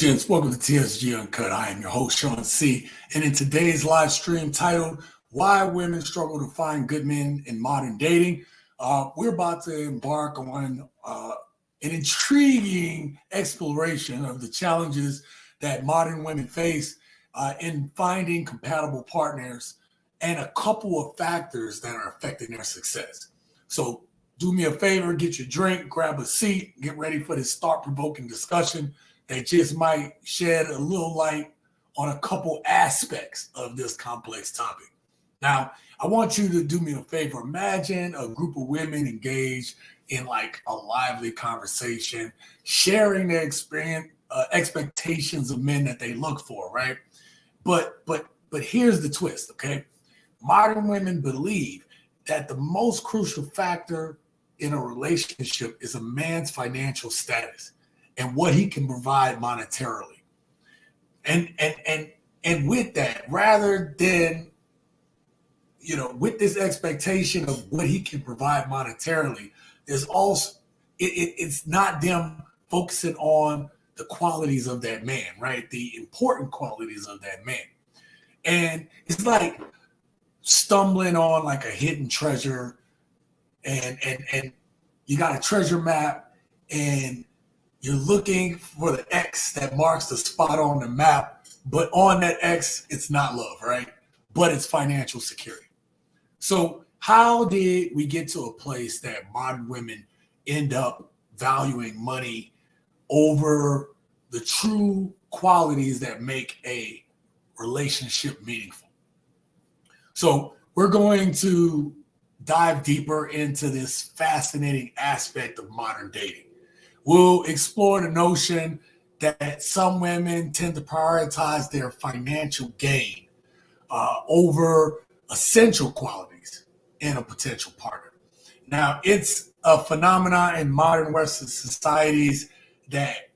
Gents, welcome to TSG Uncut. I am your host, Sean C. And in today's live stream titled, Why Women Struggle to Find Good Men in Modern Dating, we're about to embark on an intriguing exploration of the challenges that modern women face in finding compatible partners and a couple of factors that are affecting their success. So do me a favor, get your drink, grab a seat, get ready for this thought-provoking discussion that just might shed a little light on a couple aspects of this complex topic. Now, I want you to do me a favor. Imagine a group of women engaged in like a lively conversation, sharing their experience, expectations of men that they look for, right? But here's the twist, okay? Modern women believe that the most crucial factor in a relationship is a man's financial status and what he can provide monetarily. And with that, rather than, with this expectation of what he can provide monetarily, there's also, it's not them focusing on the qualities of that man, right? The important qualities of that man. And it's like stumbling on like a hidden treasure and you got a treasure map and you're looking for the X that marks the spot on the map, but on that X, it's not love, right? But it's financial security. So how did we get to a place that modern women end up valuing money over the true qualities that make a relationship meaningful? So we're going to dive deeper into this fascinating aspect of modern dating. We'll explore the notion that some women tend to prioritize their financial gain over essential qualities in a potential partner. Now, it's a phenomenon in modern Western societies that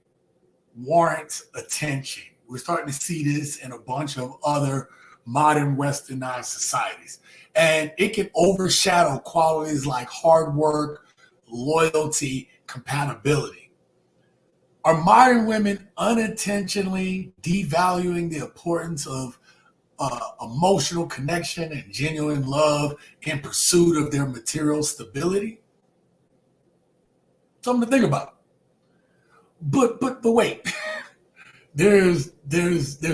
warrants attention. We're starting to see this in a bunch of other modern Westernized societies. And it can overshadow qualities like hard work, loyalty, compatibility. Are modern women unintentionally devaluing the importance of emotional connection and genuine love in pursuit of their material stability? Something to think about. But wait, there's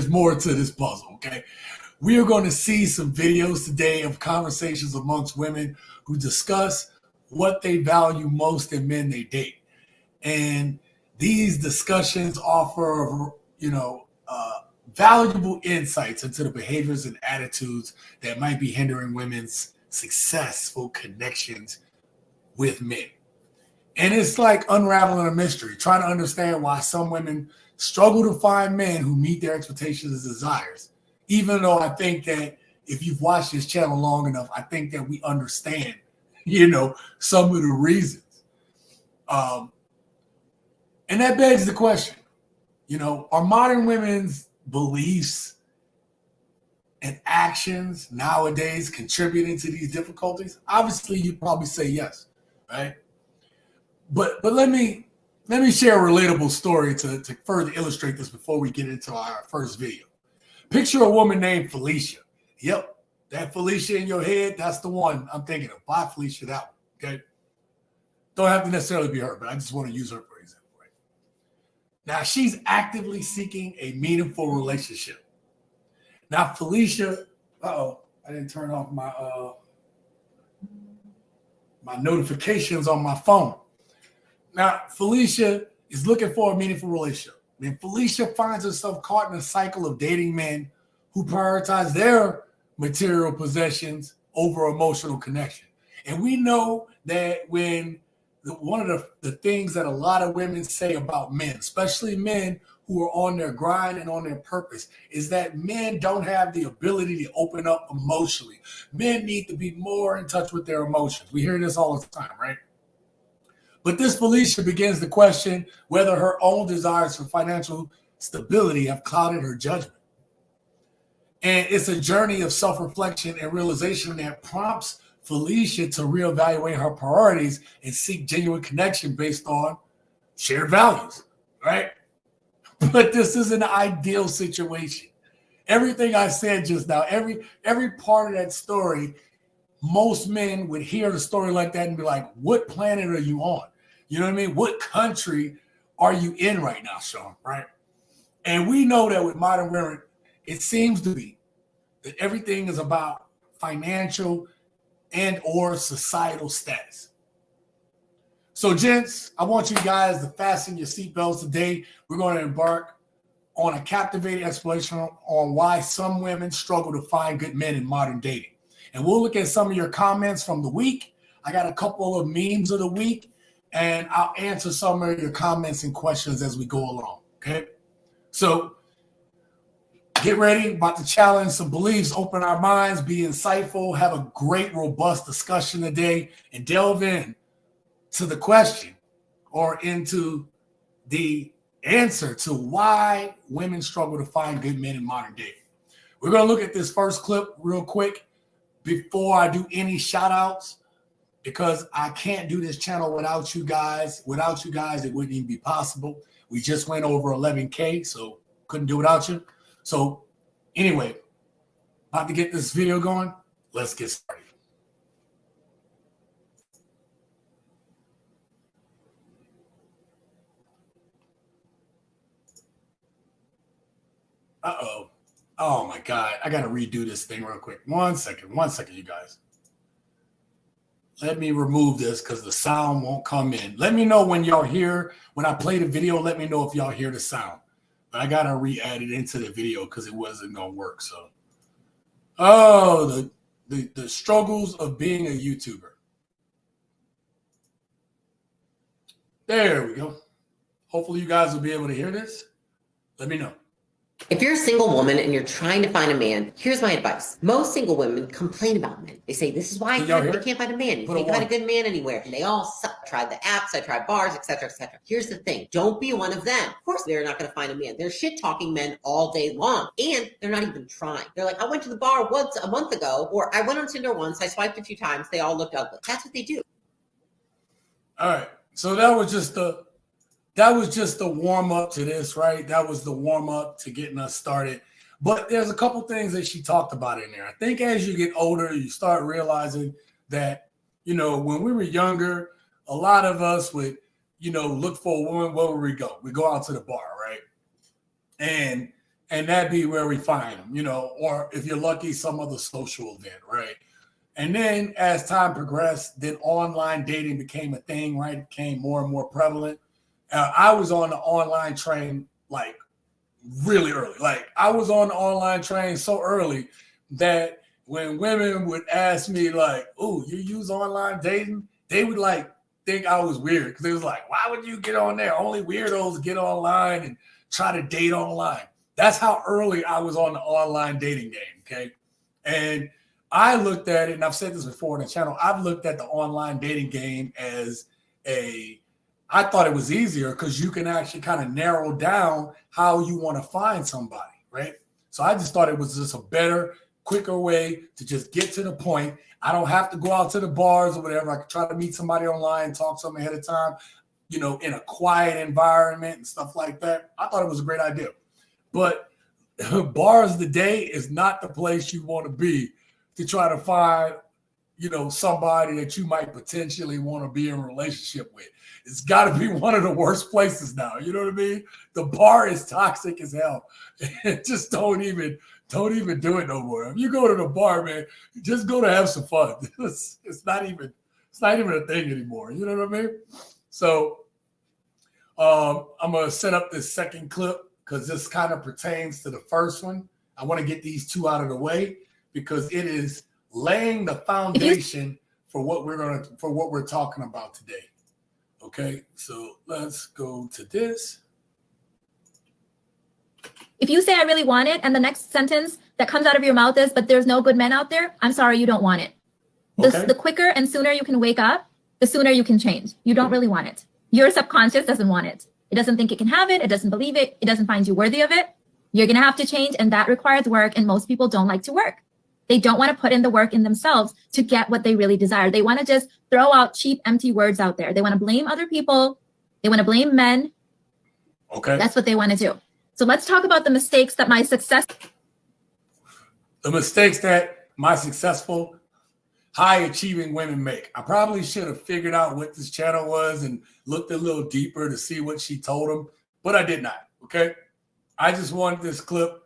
more to this puzzle, okay? We are going to see some videos today of conversations amongst women who discuss what they value most in men they date. And these discussions offer, valuable insights into the behaviors and attitudes that might be hindering women's successful connections with men. And it's like unraveling a mystery, trying to understand why some women struggle to find men who meet their expectations and desires. Even though I think that if you've watched this channel long enough, I think that we understand, some of the reasons. And that begs the question, are modern women's beliefs and actions nowadays contributing to these difficulties? Obviously, you'd probably say yes, right? But let me share a relatable story to further illustrate this before we get into our first video. Picture a woman named Felicia. Yep, that Felicia in your head, that's the one I'm thinking of. Bye, Felicia, that one, okay? Don't have to necessarily be her, but I just want to use her for example, right? Now, she's actively seeking a meaningful relationship. Now, Felicia, I didn't turn off my my notifications on my phone. Now, Felicia is looking for a meaningful relationship. And Felicia finds herself caught in a cycle of dating men who prioritize their material possessions over emotional connection. And we know that when one of the things that a lot of women say about men, especially men who are on their grind and on their purpose, is that men don't have the ability to open up emotionally. Men need to be more in touch with their emotions. We hear this all the time, right? But this Felicia begins to question whether her own desires for financial stability have clouded her judgment. And it's a journey of self-reflection and realization that prompts Felicia to reevaluate her priorities and seek genuine connection based on shared values, right? but this is an ideal situation. Everything I said just now, every part of that story, most men would hear the story like that and be like, what planet are you on? You know what I mean? What country are you in right now, Sean, right? And we know that with modern women, it seems to be that everything is about financial and or societal status. So, gents, I want you guys to fasten your seatbelts today. We're going to embark on a captivating exploration on why some women struggle to find good men in modern dating. And we'll look at some of your comments from the week. I got a couple of memes of the week, and I'll answer some of your comments and questions as we go along, okay? So get ready, about to challenge some beliefs, open our minds, be insightful, have a great, robust discussion today, and delve in to the question or into the answer to why women struggle to find good men in modern dating. We're going to look at this first clip real quick before I do any shout outs, because I can't do this channel without you guys. Without you guys, it wouldn't even be possible. We just went over 11K, so couldn't do without you. So anyway, about to get this video going. Let's get started. Uh-oh. Oh my God. I got to redo this thing real quick. One second, you guys. Let me remove this because the sound won't come in. Let me know when y'all hear, when I play the video, let me know if y'all hear the sound. But I got to re-add it into the video because it wasn't going to work. So, oh, the struggles of being a YouTuber. There we go. Hopefully you guys will be able to hear this. Let me know. If you're a single woman and you're trying to find a man, here's my advice. Most single women complain about men. They say, this is why I can't find a man. You can't find a good man anywhere. And they all suck. I tried the apps, I tried bars, etc., etc. Here's the thing. Don't be one of them. Of course, they're not going to find a man. They're shit-talking men all day long. And they're not even trying. They're like, I went to the bar once a month ago, or I went on Tinder once, I swiped a few times, they all looked ugly. That's what they do. All right. So that was just the warm up to this, right? That was the warm up to getting us started. But there's a couple things that she talked about in there. I think as you get older, you start realizing that, you know, when we were younger, a lot of us would, you know, look for a woman. Where would we go? We go out to the bar, right? And that'd be where we find them, you know, or if you're lucky, some other social event, right? And then as time progressed, then online dating became a thing, right? It became more and more prevalent. I was on the online train like really early. Like I was on the online train so early that when women would ask me like, "Oh, you use online dating?" They would like think I was weird because they was like, "Why would you get on there? Only weirdos get online and try to date online." That's how early I was on the online dating game. Okay, and I looked at it, and I've said this before on the channel. I've looked at the online dating game as I thought it was easier because you can actually kind of narrow down how you want to find somebody, right? So I just thought it was just a better, quicker way to just get to the point. I don't have to go out to the bars or whatever. I can try to meet somebody online, talk to them ahead of time, you know, in a quiet environment and stuff like that. I thought it was a great idea. But bars today is not the place you want to be to try to find, you know, somebody that you might potentially want to be in a relationship with. It's got to be one of the worst places now. You know what I mean? The bar is toxic as hell. Just don't even do it no more. If you go to the bar, man, just go to have some fun. It's not even a thing anymore. You know what I mean? So I'm gonna set up this second clip because this kind of pertains to the first one. I want to get these two out of the way because it is laying the foundation for what we're talking about today. Okay, so let's go to this. If you say I really want it, and the next sentence that comes out of your mouth is, but there's no good men out there, I'm sorry, you don't want it. Okay. The quicker and sooner you can wake up, the sooner you can change. You don't really want it. Your subconscious doesn't want it. It doesn't think it can have it. It doesn't believe it. It doesn't find you worthy of it. You're going to have to change, and that requires work, and most people don't like to work. They don't want to put in the work in themselves to get what they really desire. They want to just throw out cheap, empty words out there. They want to blame other people. They want to blame men. Okay. That's what they want to do. So let's talk about the mistakes that my successful, high-achieving women make. I probably should have figured out what this channel was and looked a little deeper to see what she told them, but I did not, okay? I just wanted this clip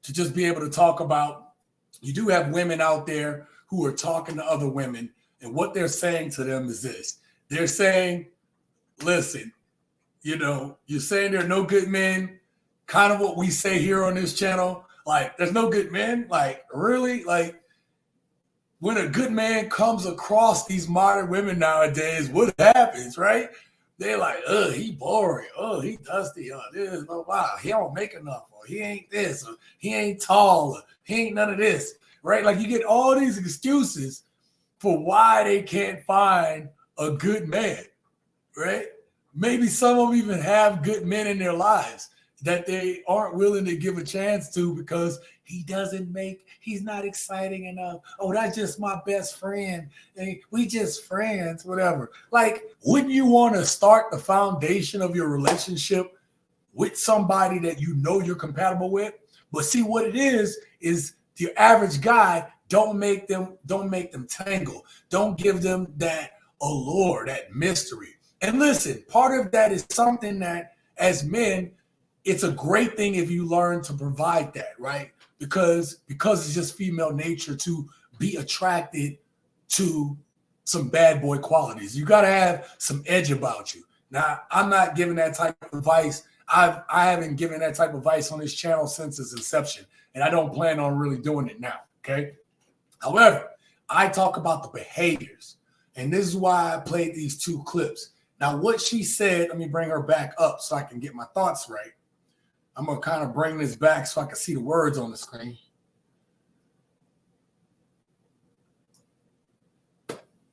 to just be able to talk about, you do have women out there who are talking to other women, and what they're saying to them is this. They're saying, listen, you're saying there are no good men, kind of what we say here on this channel. Like, there's no good men. Like, really? Like, when a good man comes across these modern women nowadays, what happens, right? They're like, he boring. He dusty. This, wow, he don't make enough. Or he ain't this. Or he ain't tall. Or he ain't none of this, right? Like, you get all these excuses for why they can't find a good man, right? Maybe some of them even have good men in their lives that they aren't willing to give a chance to because he's not exciting enough. Oh, that's just my best friend. We just friends, whatever. Like, wouldn't you want to start the foundation of your relationship with somebody that you know you're compatible with? But see, what it is the average guy, don't make them tangle. Don't give them that allure, that mystery. And listen, part of that is something that as men, it's a great thing if you learn to provide that, right? Because it's just female nature to be attracted to some bad boy qualities. You got to have some edge about you. Now, I'm not giving that type of advice. I haven't given that type of advice on this channel since its inception, and I don't plan on really doing it now, okay? However, I talk about the behaviors, and this is why I played these two clips. Now, what she said, let me bring her back up so I can get my thoughts right. I'm going to kind of bring this back so I can see the words on the screen.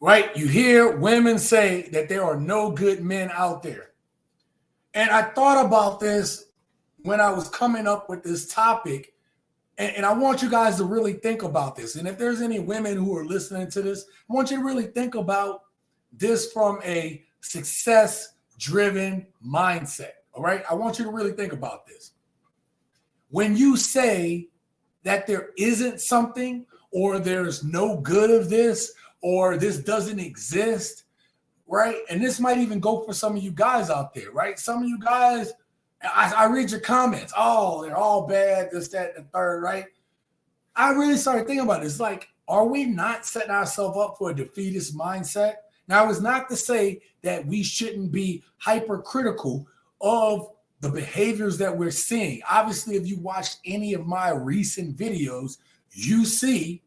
Right? You hear women say that there are no good men out there. And I thought about this when I was coming up with this topic. And I want you guys to really think about this. And if there's any women who are listening to this, I want you to really think about this from a success-driven mindset. All right? I want you to really think about this. When you say that there isn't something, or there's no good of this, or this doesn't exist, right? And this might even go for some of you guys out there, right? Some of you guys, I read your comments. Oh, they're all bad, this, that, and the third, right? I really started thinking about it. It's like, are we not setting ourselves up for a defeatist mindset? Now, it's not to say that we shouldn't be hypercritical of the behaviors that we're seeing. Obviously, if you watched any of my recent videos, you've seen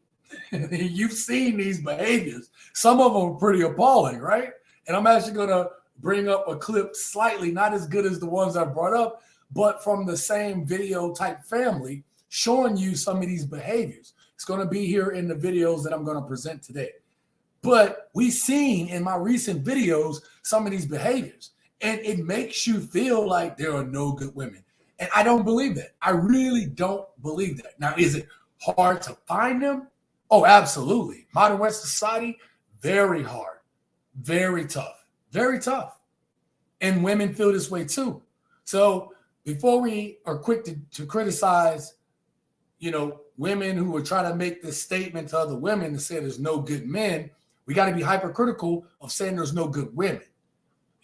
these behaviors. Some of them are pretty appalling, right? And I'm actually going to bring up a clip slightly, not as good as the ones I brought up, but from the same video type family, showing you some of these behaviors. It's going to be here in the videos that I'm going to present today. But we've seen in my recent videos some of these behaviors. And it makes you feel like there are no good women. And I don't believe that. I really don't believe that. Now, is it hard to find them? Oh, absolutely. Modern Western society, very hard, very tough, very tough. And women feel this way too. So before we are quick to criticize, women who are trying to make this statement to other women to say there's no good men, we got to be hypercritical of saying there's no good women.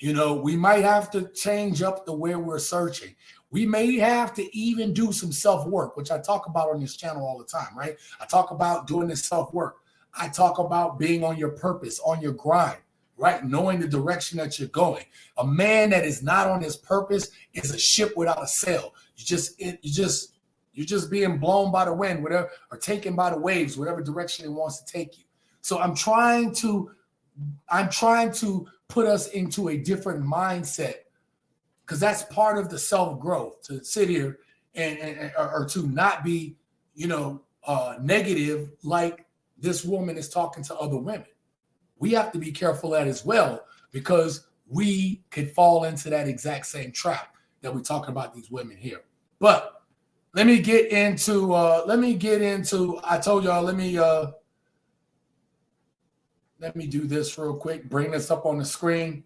We might have to change up the way we're searching. We may have to even do some self-work, which I talk about on this channel all the time, right? I talk about doing this self-work. I talk about being on your purpose, on your grind, right? Knowing the direction that you're going. A man that is not on his purpose is a ship without a sail. You're just being blown by the wind, whatever, or taken by the waves, whatever direction it wants to take you. So I'm trying to put us into a different mindset, because that's part of the self-growth, to sit here or to not be, negative like this woman is talking to other women. We have to be careful at as well, because we could fall into that exact same trap that we're talking about these women here. But let me get into, I told y'all, let me do this real quick, bring this up on the screen.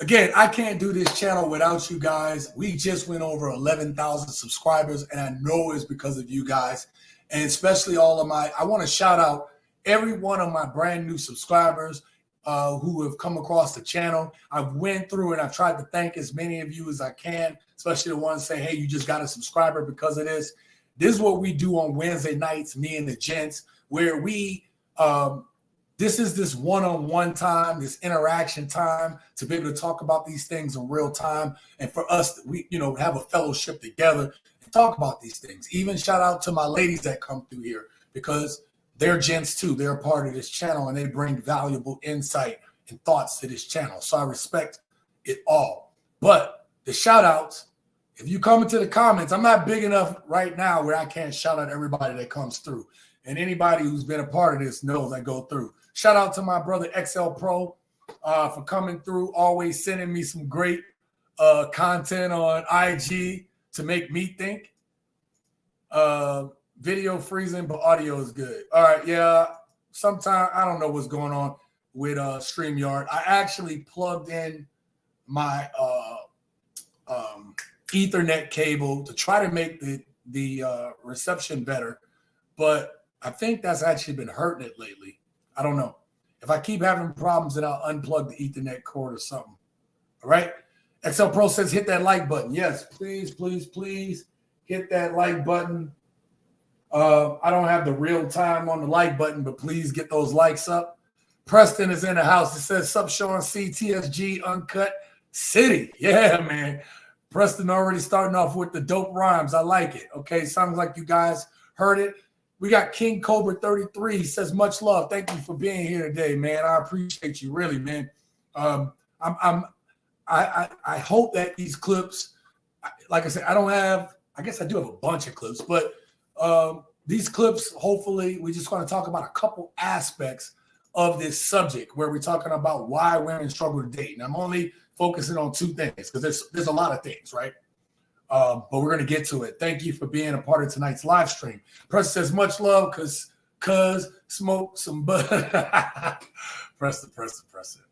Again, I can't do this channel without you guys. We just went over 11,000 subscribers, and I know it's because of you guys, and especially all of I want to shout out every one of my brand new subscribers who have come across the channel. I've went through and I've tried to thank as many of you as I can, especially the ones say, hey, you just got a subscriber because of this. This is what we do on Wednesday nights, me and the gents, where we this is this one-on-one time, this interaction time to be able to talk about these things in real time, and for us, we have a fellowship together and talk about these things. Even shout out to my ladies that come through here, because they're gents too. They're a part of this channel and they bring valuable insight and thoughts to this channel. So I respect it all. But the shout outs, if you come into the comments, I'm not big enough right now where I can't shout out everybody that comes through. And anybody who's been a part of this knows I go through. Shout out to my brother XL Pro for coming through, always sending me some great content on IG to make me think. Video freezing, but audio is good. All right, yeah. Sometimes I don't know what's going on with StreamYard. I actually plugged in my Ethernet cable to try to make the reception better, but I think that's actually been hurting it lately. I don't know. If I keep having problems, then I'll unplug the Ethernet cord or something. All right. XL Pro says hit that like button. Yes, please, please, please hit that like button. I don't have the real time on the like button, but please get those likes up. Preston is in the house. It says, sup, Sean C, TSG, Uncut City. Yeah, man. Preston already starting off with the dope rhymes. I like it. Okay, sounds like you guys heard it. We got King Cobra 33. He says, much love. Thank you for being here today, man. I appreciate you, really, man. I hope that these clips, like I said, I guess I do have a bunch of clips, but these clips, hopefully, we just want to talk about a couple aspects of this subject where we're talking about why women struggle to date. And I'm only focusing on two things because there's a lot of things, right? But we're going to get to it. Thank you for being a part of tonight's live stream. Preston says, much love, cuz smoke some butt. Preston.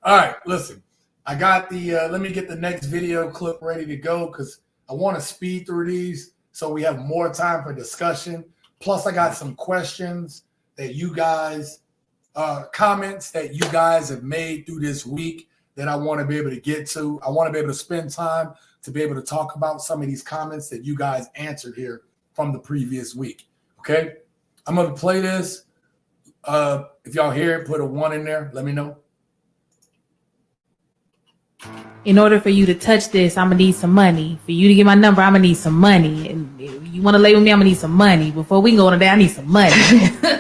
All right, listen. I got the, let me get the next video clip ready to go because I want to speed through these so we have more time for discussion. Plus, I got some questions that you guys, comments that you guys have made through this week that I want to be able to get to. I want to be able to spend time to be able to talk about some of these comments that you guys answered here from the previous week. Okay, I'm going to play this. If y'all hear it, put a 1 in there. Let me know. In order for you to touch this, I'm gonna need some money. For you to get my number, I'm gonna need some money. And if you want to lay with me, I'm gonna need some money. Before we can go on a date, I need some money.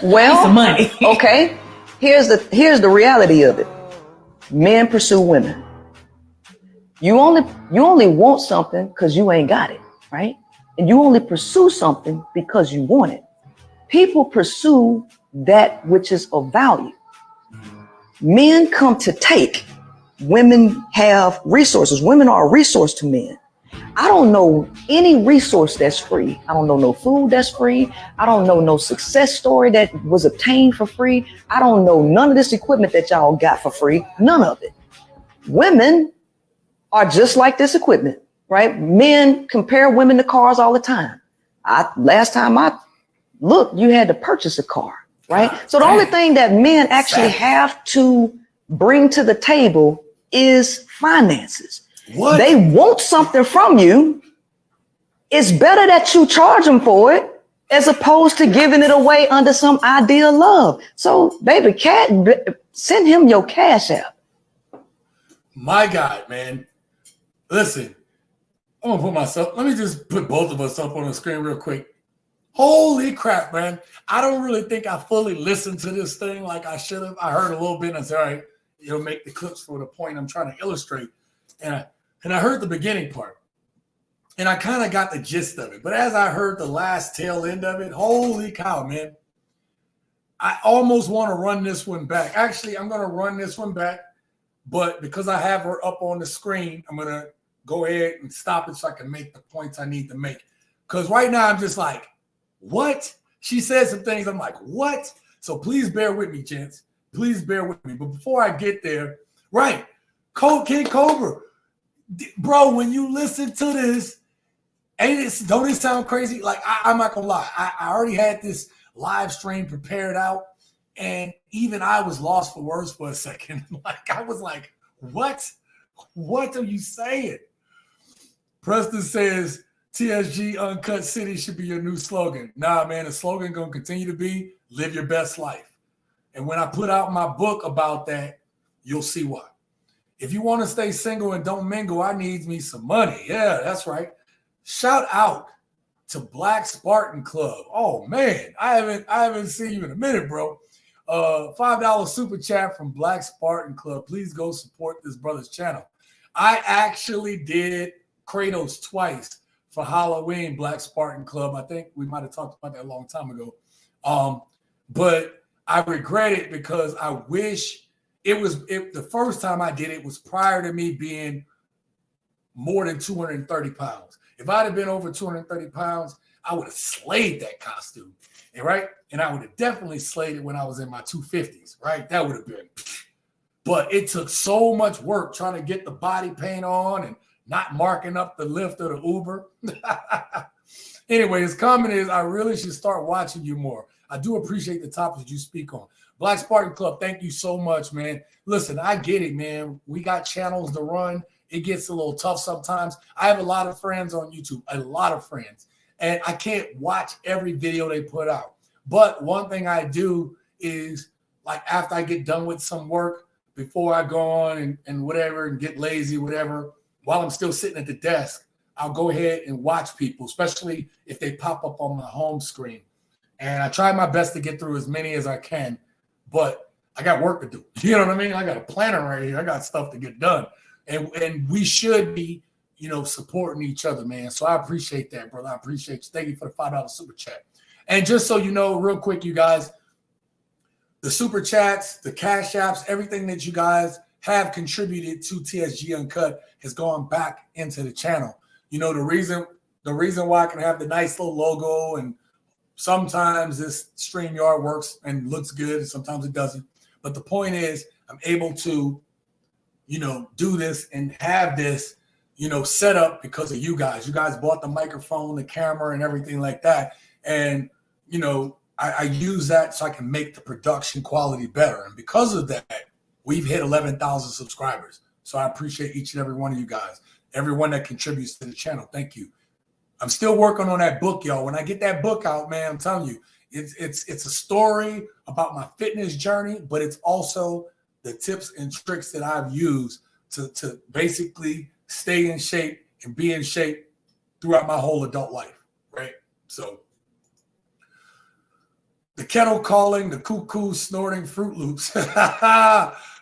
Well, need some money. Okay. Here's the reality of it. Men pursue women. You only want something because you ain't got it, right? And you only pursue something because you want it. People pursue that which is of value. Men come to take. Women have resources. Women are a resource to men. I don't know any resource that's free. I don't know no food that's free. I don't know no success story that was obtained for free. I don't know none of this equipment that y'all got for free. None of it. Women are just like this equipment, right? Men compare women to cars all the time. Last time I looked, you had to purchase a car, right? So the only thing that men actually have to bring to the table is finances. What? They want something from you. It's better that you charge them for it as opposed to giving it away under some idea of love. So, baby, send him your Cash App. My God, man. Listen, I'm gonna let me just put both of us up on the screen real quick. Holy crap, man. I don't really think I fully listened to this thing like I should have. I heard a little bit and I said, all right, it'll make the clips for the point I'm trying to illustrate. And I heard the beginning part. And I kind of got the gist of it. But as I heard the last tail end of it, holy cow, man. I almost want to run this one back. Actually, I'm going to run this one back. But because I have her up on the screen, I'm going to go ahead and stop it so I can make the points I need to make. Because right now I'm just like, what? She said some things. I'm like, what? So please bear with me, gents. Please bear with me. But before I get there, right, King Cobra, bro, when you listen to this, don't it sound crazy? Like, I'm not gonna lie. I already had this live stream prepared out, and even I was lost for words for a second. Like, I was like, what? What are you saying? Preston says, TSG Uncut City should be your new slogan. Nah, man, the slogan gonna continue to be live your best life. And when I put out my book about that, you'll see why. If you want to stay single and don't mingle, I need me some money. Yeah, that's right. Shout out to Black Spartan Club. Oh man, I haven't seen you in a minute, bro. $5 super chat from Black Spartan Club. Please go support this brother's channel. I actually did Kratos twice for Halloween, Black Spartan Club. I think we might have talked about that a long time ago. But I regret it because I wish the first time I did it was prior to me being more than 230 pounds. If I'd have been over 230 pounds, I would have slayed that costume. And right? And I would have definitely slayed it when I was in my 250s, right? That would have been. But it took so much work trying to get the body paint on and not marking up the Lyft or the Uber. Anyway, his comment is, I really should start watching you more. I do appreciate the topics you speak on. Black Spartan Club, thank you so much, man. Listen, I get it, man. We got channels to run. It gets a little tough sometimes. I have a lot of friends on YouTube, a lot of friends, and I can't watch every video they put out. But one thing I do is, like, after I get done with some work, before I go on and whatever and get lazy, whatever, while I'm still sitting at the desk, I'll go ahead and watch people, especially if they pop up on my home screen. And I try my best to get through as many as I can, but I got work to do. You know what I mean? I got a planner right here. I got stuff to get done. And we should be, supporting each other, man. So I appreciate that, brother. I appreciate you. Thank you for the $5 super chat. And just so you know, real quick, you guys, the super chats, the cash apps, everything that you guys have contributed to TSG Uncut has gone back into the channel. The reason why I can have the nice little logo, and sometimes this StreamYard works and looks good, and sometimes it doesn't. But the point is, I'm able to, do this and have this, set up because of you guys. You guys bought the microphone, the camera, and everything like that. And, I use that so I can make the production quality better. And because of that, we've hit 11,000 subscribers. So I appreciate each and every one of you guys, everyone that contributes to the channel. Thank you. I'm still working on that book, y'all. When I get that book out, man, I'm telling you, it's a story about my fitness journey, but it's also the tips and tricks that I've used to basically stay in shape and be in shape throughout my whole adult life, right? So the kettle calling, the cuckoo snorting Fruit Loops.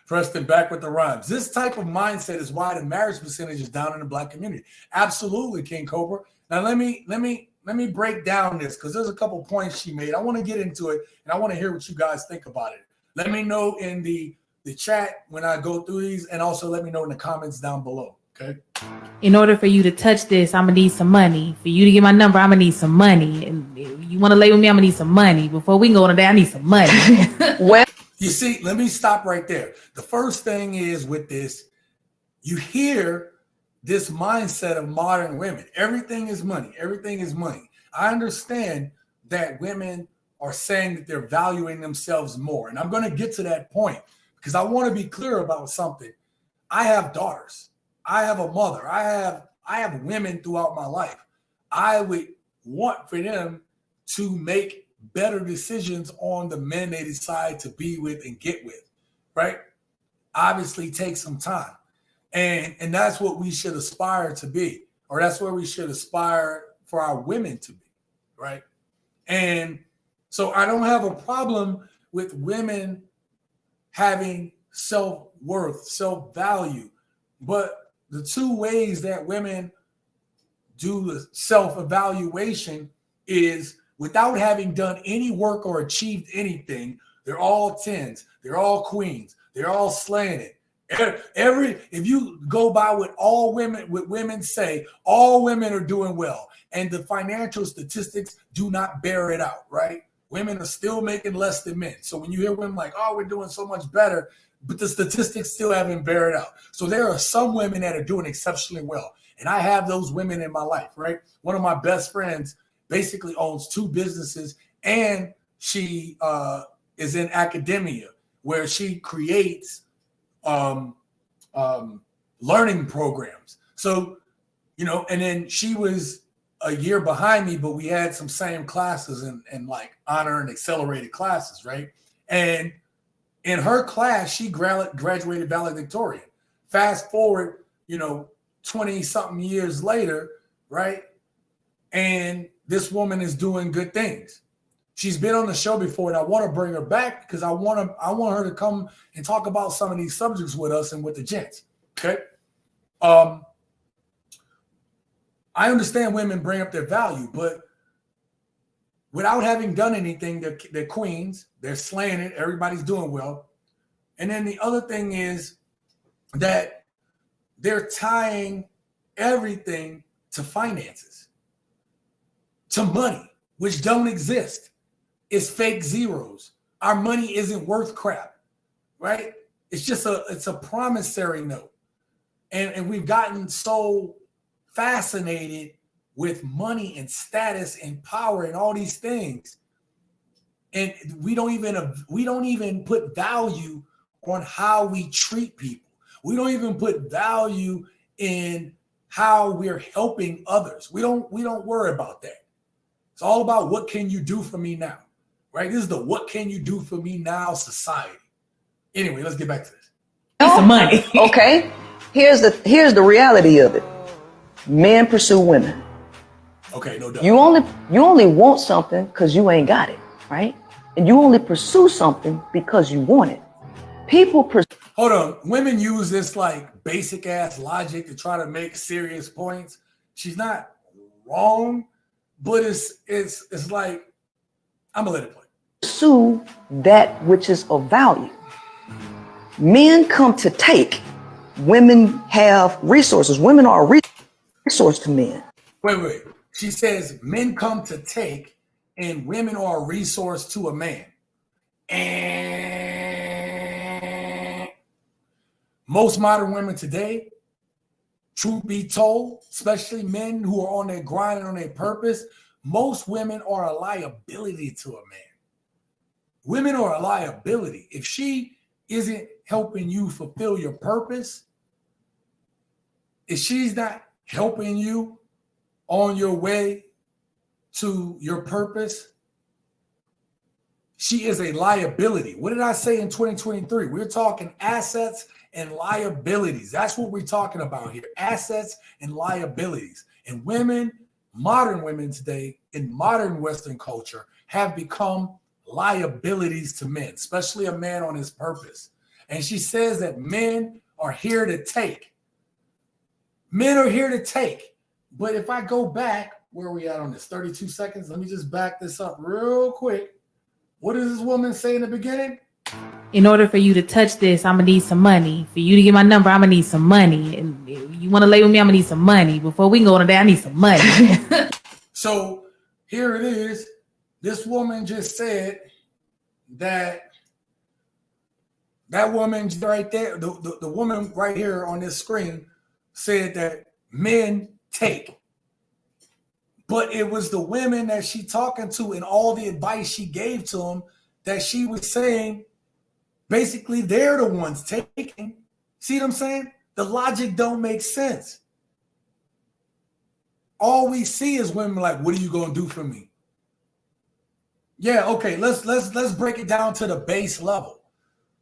Preston back with the rhymes. This type of mindset is why the marriage percentage is down in the Black community. Absolutely, King Cobra. Now let me break down this, because there's a couple points she made. I want to get into it, and I want to hear what you guys think about it. Let me know in the chat when I go through these, and also let me know in the comments down below. Okay. In order for you to touch this, I'm gonna need some money. For you to get my number, I'm gonna need some money. And if you want to lay with me, I'm gonna need some money. Before we can go on today, I need some money. Well, you see, let me stop right there. The first thing is with this, you hear this mindset of modern women. Everything is money. Everything is money. I understand that women are saying that they're valuing themselves more. And I'm going to get to that point because I want to be clear about something. I have daughters. I have a mother. I have women throughout my life. I would want for them to make better decisions on the men they decide to be with and get with, right? Obviously take some time. And that's what we should aspire to be, or that's where we should aspire for our women to be, right? And so I don't have a problem with women having self-worth, self-value, but the two ways that women do the self-evaluation is without having done any work or achieved anything. They're all 10s, they're all queens, they're all slaying it. If you go by what women say, all women are doing well, and the financial statistics do not bear it out, right? Women are still making less than men. So when you hear women like, oh, we're doing so much better, but the statistics still haven't bear it out. So there are some women that are doing exceptionally well. And I have those women in my life, right? One of my best friends basically owns 2 businesses, and she is in academia where she creates learning programs. So, you know, and then she was a year behind me, but we had some same classes and like honor and accelerated classes, right? And in her class, she graduated valedictorian. Fast forward, you know, 20 something years later, right? And this woman is doing good things. She's been on the show before, and I want to bring her back because I want her to come and talk about some of these subjects with us and with the gents. Okay. I understand women bring up their value, but without having done anything, they're queens, they're slaying it, everybody's doing well. And then the other thing is that they're tying everything to finances, to money, which don't exist. It's fake zeros. Our money isn't worth crap, right? It's a promissory note. And we've gotten so fascinated with money and status and power and all these things. And we don't even put value on how we treat people. We don't even put value in how we're helping others. We don't worry about that. It's all about what can you do for me now, right? This is the what can you do for me now society. Anyway, let's get back to this. Some money. Okay. Here's the reality of it. Men pursue women. Okay, no doubt. You only want something because you ain't got it, right? And you only pursue something because you want it. Hold on. Women use this like basic ass logic to try to make serious points. She's not wrong, but it's like, I'm gonna let it play. Pursue that which is of value. Men come to take. Women have resources. Women are a resource to men. Wait. She says men come to take and women are a resource to a man. And most modern women today, truth be told, especially men who are on their grind and on their purpose, most women are a liability to a man. Women are a liability. If she isn't helping you fulfill your purpose, if she's not helping you on your way to your purpose, she is a liability. What did I say in 2023? We're talking assets and liabilities. That's what we're talking about here. Assets and liabilities. And women, modern women today in modern Western culture have become liabilities to men, especially a man on his purpose. And she says that men are here to take. Men are here to take. But if I go back, where are we at on this? 32 seconds. Let me just back this up real quick. What does this woman say in the beginning? In order for you to touch this, I'm gonna need some money. For you to get my number, I'm gonna need some money. And if you want to lay with me, I'm gonna need some money. Before we can go on there, I need some money. So here it is. This woman just said that woman right there, the woman right here on this screen said that men take. But it was the women that she talking to and all the advice she gave to them that she was saying, basically, they're the ones taking. See what I'm saying? The logic don't make sense. All we see is women like, what are you going to do for me? Yeah, okay, let's break it down to the base level.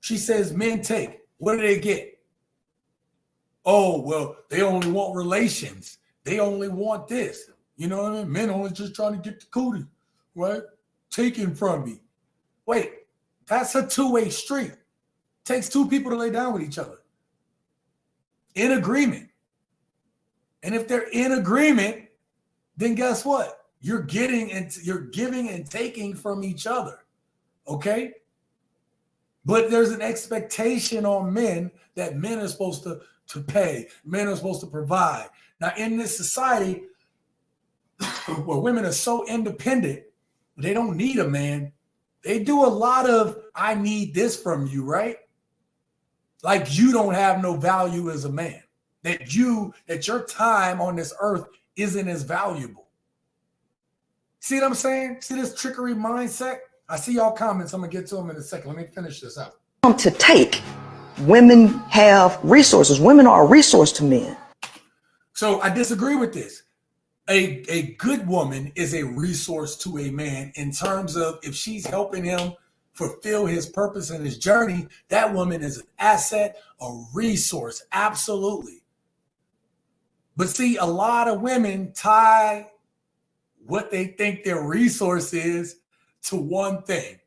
She says men take. What do they get? Oh, well, they only want relations. They only want this. You know what I mean? Men only just trying to get the cootie, right? Taken from me. Wait, that's a two-way street. Takes two people to lay down with each other. In agreement. And if they're in agreement, then guess what? You're giving and taking from each other. Okay? But there's an expectation on men that men are supposed to pay. Men are supposed to provide. Now, in this society, where women are so independent, they don't need a man. They do a lot of, I need this from you, right? Like you don't have no value as a man. That your time on this earth isn't as valuable. See what I'm saying? See this trickery mindset? I see y'all comments. I'm going to get to them in a second. Let me finish this out. To take. Women have resources. Women are a resource to men. So I disagree with this. A good woman is a resource to a man in terms of if she's helping him fulfill his purpose and his journey, that woman is an asset, a resource, absolutely. But see, a lot of women tie what they think their resource is to one thing.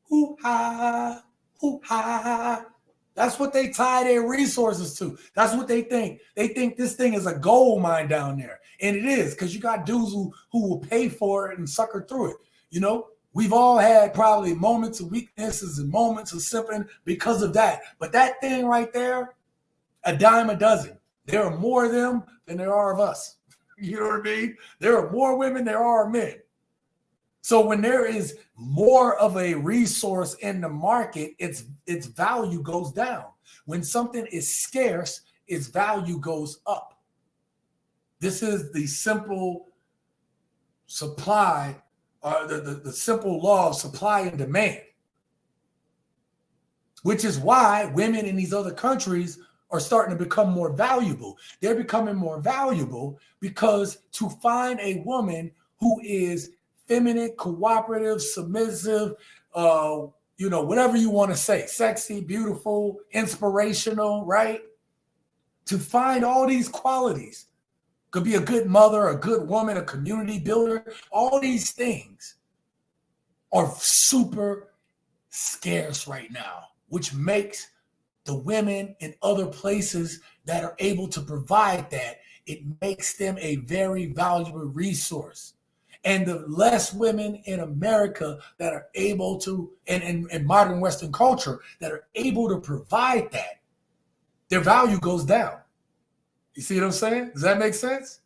Hoo-ha, hoo-ha. That's what they tie their resources to. That's what they think. They think this thing is a gold mine down there. And it is, because you got dudes who will pay for it and sucker through it. You know, we've all had probably moments of weaknesses and moments of simping because of that. But that thing right there, a dime a dozen. There are more of them than there are of us. You know what I mean? There are more women than there are men. So when there is more of a resource in the market, its value goes down. When something is scarce, its value goes up. This is the simple supply, the simple law of supply and demand, which is why women in these other countries are starting to become more valuable. They're becoming more valuable because to find a woman who is feminine, cooperative, submissive, whatever you want to say, sexy, beautiful, inspirational, right? To find all these qualities, could be a good mother, a good woman, a community builder, all these things are super scarce right now, which makes the women in other places that are able to provide that, it makes them a very valuable resource. And the less women in America that are able to, and in modern Western culture, that are able to provide that, their value goes down. You see what I'm saying? Does that make sense?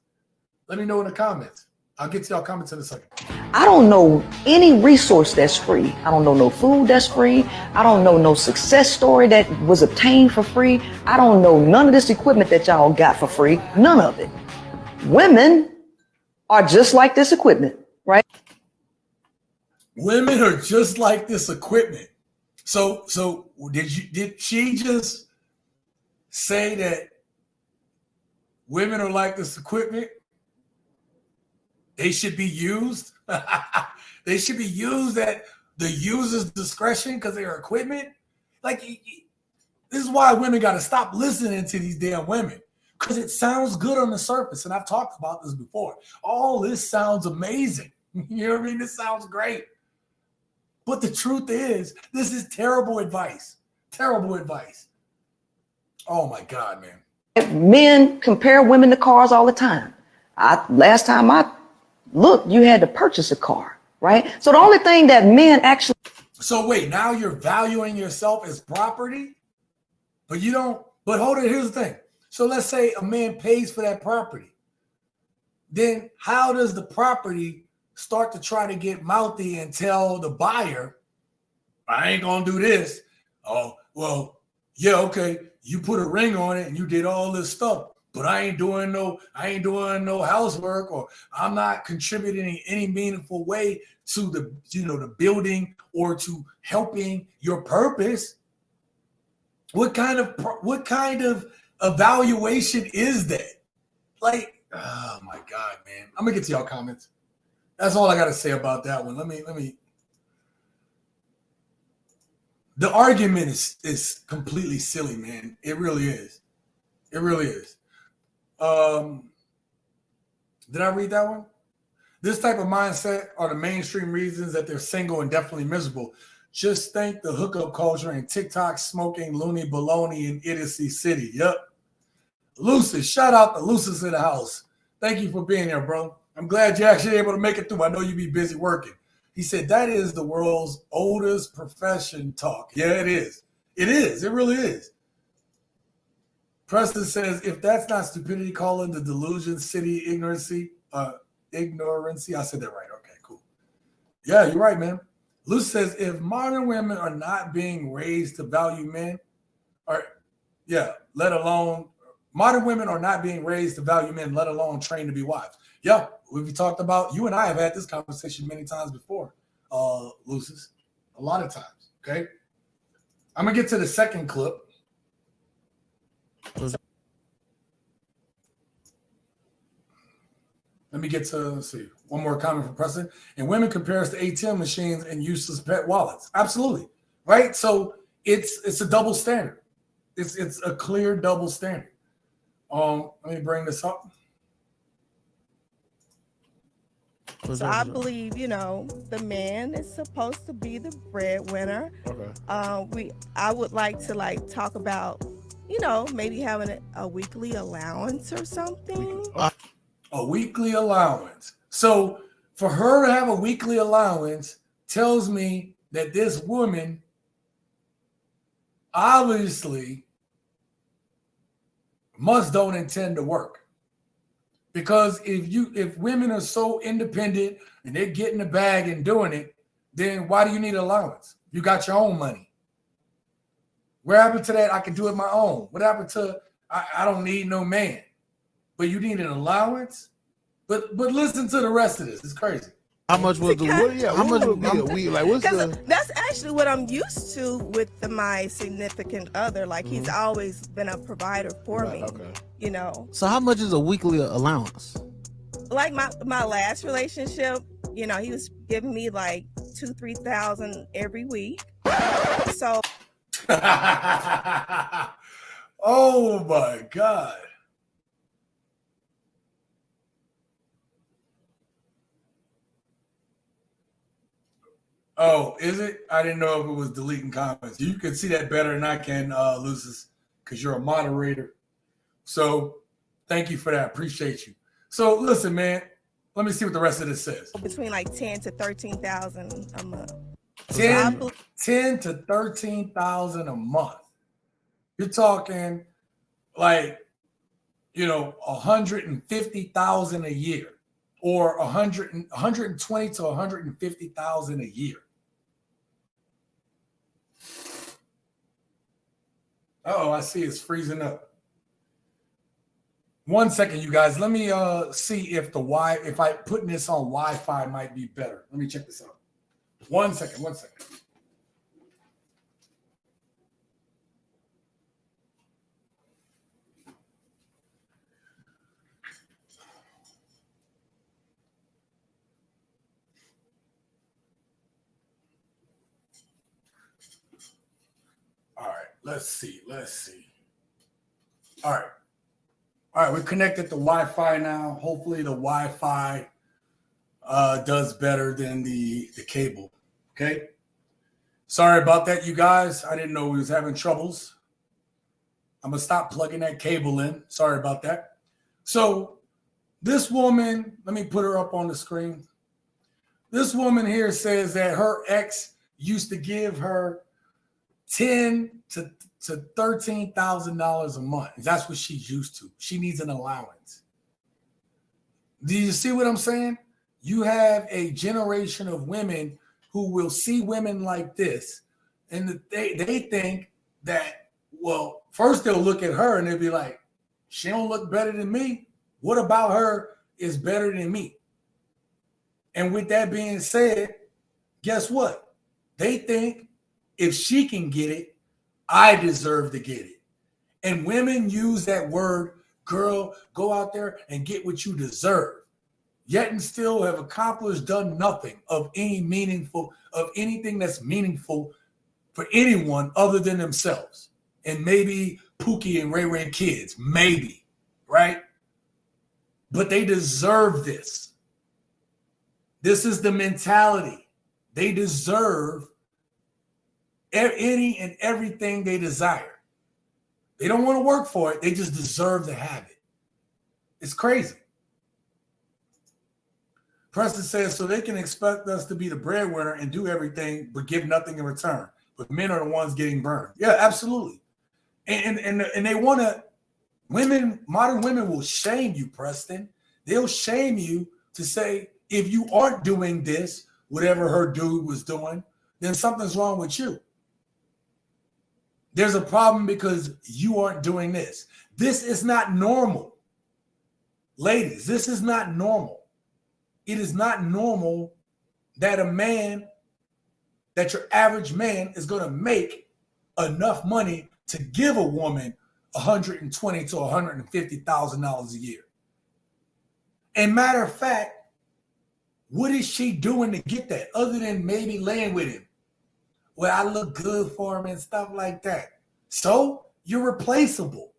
Let me know in the comments. I'll get to y'all comments in a second. I don't know any resource that's free. I don't know no food that's free. I don't know no success story that was obtained for free. I don't know none of this equipment that y'all got for free. None of it. Women are just like this equipment, right? Women are just like this equipment. So did she just say that women are like this equipment? They should be used. They should be used at the user's discretion because they're equipment. Like, this is why women got to stop listening to these damn women, because it sounds good on the surface. And I've talked about this before. All this sounds amazing. You know what I mean? This sounds great. But the truth is, this is terrible advice. Terrible advice. Oh my God, man. Men compare women to cars all the time. Last time I looked, you had to purchase a car, right? So the only thing that men actually... So wait, now you're valuing yourself as property, but you don't... But hold it, here's the thing. So let's say a man pays for that property. Then how does the property start to try to get mouthy and tell the buyer, I ain't gonna do this. Oh, well, yeah, okay. You put a ring on it and you did all this stuff, but I ain't doing no housework, or I'm not contributing in any meaningful way to the building or to helping your purpose. What kind of evaluation is that? Like, oh my God, man. I'm gonna get to y'all comments. That's all I gotta say about that one. Let me. The argument is completely silly, man. It really is. It really is. Did I read that one? This type of mindset are the mainstream reasons that they're single and definitely miserable. Just think the hookup culture and TikTok smoking loony baloney in Idiocy City. Yep. Lucis, shout out to Lucis in the house. Thank you for being here, bro. I'm glad you're actually able to make it through. I know you be busy working. He said, that is the world's oldest profession talk. Yeah, it is. It is. It really is. Preston says, if that's not stupidity, call in the delusion, city, ignorancy. I said that right. Okay, cool. Yeah, you're right, man. Luce says, if modern women are not being raised to value men, or Yeah, let alone modern women are not being raised to value men, let alone trained to be wives. Yeah, we've talked about, you and I have had this conversation many times before, Lucis, a lot of times. Okay, I'm gonna get to the second clip. Let me get to, let's see, one more comment from Preston. And women compares to ATM machines and useless pet wallets. Absolutely, right? So it's a double standard. It's a clear double standard. Let me bring this up. So I believe, the man is supposed to be the breadwinner. Okay. I would like to talk about, maybe having a weekly allowance or something. A weekly allowance. So for her to have a weekly allowance tells me that this woman obviously don't intend to work. Because if women are so independent and they're getting the bag and doing it, then why do you need an allowance? You got your own money. What happened to that? I can do it my own. What happened to I don't need no man? But you need an allowance? But listen to the rest of this. It's crazy. How much was how much would be a week? Like, what's that's actually what I'm used to with my significant other. Like, he's always been a provider for me. Okay. So how much is a weekly allowance? Like my last relationship, he was giving me like $2,000-3,000 every week. So oh my God. Oh, is it? I didn't know if it was deleting comments. You can see that better than I can, Lucis, because you're a moderator. So thank you for that. Appreciate you. So listen, man, let me see what the rest of this says. Between like $10,000 to $13,000 a month. 10 to 13,000 a month. You're talking like, 150,000 a year, or 120 to 150,000 a year. Oh, I see it's freezing up. 1 second, you guys. Let me see if if I putting this on Wi-Fi might be better. Let me check this out. 1 second. All right, let's see. All right, we're connected to Wi-Fi now. Hopefully the Wi-Fi does better than the cable. Okay. Sorry about that, you guys. I didn't know we was having troubles. I'm gonna stop plugging that cable in. Sorry about that. So this woman, let me put her up on the screen. This woman here says that her ex used to give her $10,000 to $13,000 a month. That's what she's used to. She needs an allowance. Do you see what I'm saying? You have a generation of women who will see women like this, and they think that, well, first they'll look at her and they'll be like, she don't look better than me. What about her is better than me? And with that being said, guess what? They think if she can get it, I deserve to get it. And women use that word, girl, go out there and get what you deserve. Yet and still have done nothing of anything that's meaningful for anyone other than themselves. And maybe Pookie and Ray Ray kids, maybe, right? But they deserve this. This is the mentality. They deserve any and everything they desire. They don't want to work for it. They just deserve to have it. It's crazy. Preston says, so they can expect us to be the breadwinner and do everything, but give nothing in return. But men are the ones getting burned. Yeah, absolutely. And they want to, modern women will shame you, Preston. They'll shame you to say, if you aren't doing this, whatever her dude was doing, then something's wrong with you. There's a problem because you aren't doing this. This is not normal. Ladies, this is not normal. It is not normal that that your average man is going to make enough money to give a woman $120,000 to $150,000 a year. And matter of fact, what is she doing to get that other than maybe laying with him? Well, I look good for him and stuff like that. So you're replaceable.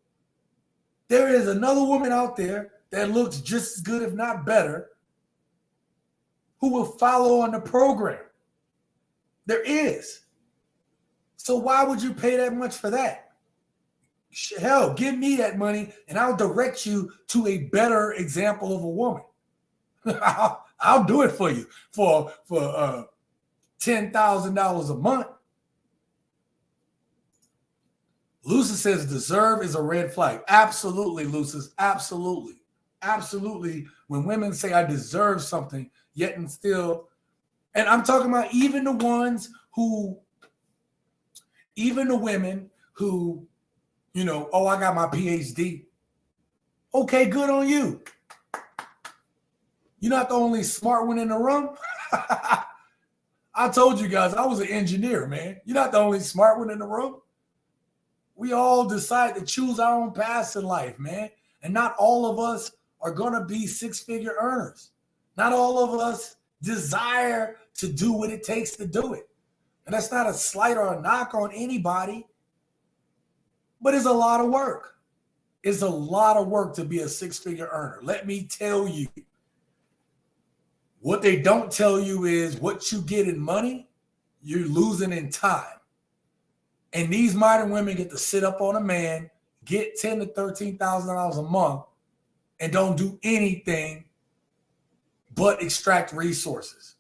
There is another woman out there that looks just as good, if not better, who will follow on the program. There is. So why would you pay that much for that? Hell, give me that money and I'll direct you to a better example of a woman. I'll do it for you for $10,000 a month. Lucis says deserve is a red flag. Absolutely, Lucis. Absolutely. Absolutely. When women say I deserve something, yet and still, and I'm talking about even the women who, oh, I got my PhD. Okay, good on you. You're not the only smart one in the room. I told you guys I was an engineer, man. You're not the only smart one in the room. We all decide to choose our own paths in life, man. And not all of us are going to be six-figure earners. Not all of us desire to do what it takes to do it. And that's not a slight or a knock on anybody, but it's a lot of work. It's a lot of work to be a six-figure earner. Let me tell you. What they don't tell you is what you get in money, you're losing in time. And these modern women get to sit up on a man, get $10,000 to $13,000 a month, and don't do anything but extract resources.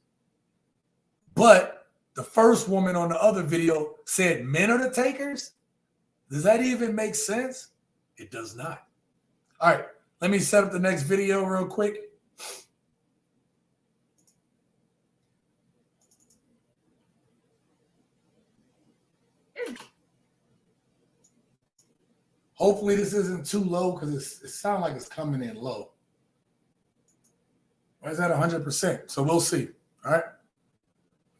But the first woman on the other video said men are the takers. Does that even make sense? It does not. All right, let me set up the next video real quick. Hopefully this isn't too low because it sounds like it's coming in low. Why is that 100%? So we'll see. All right.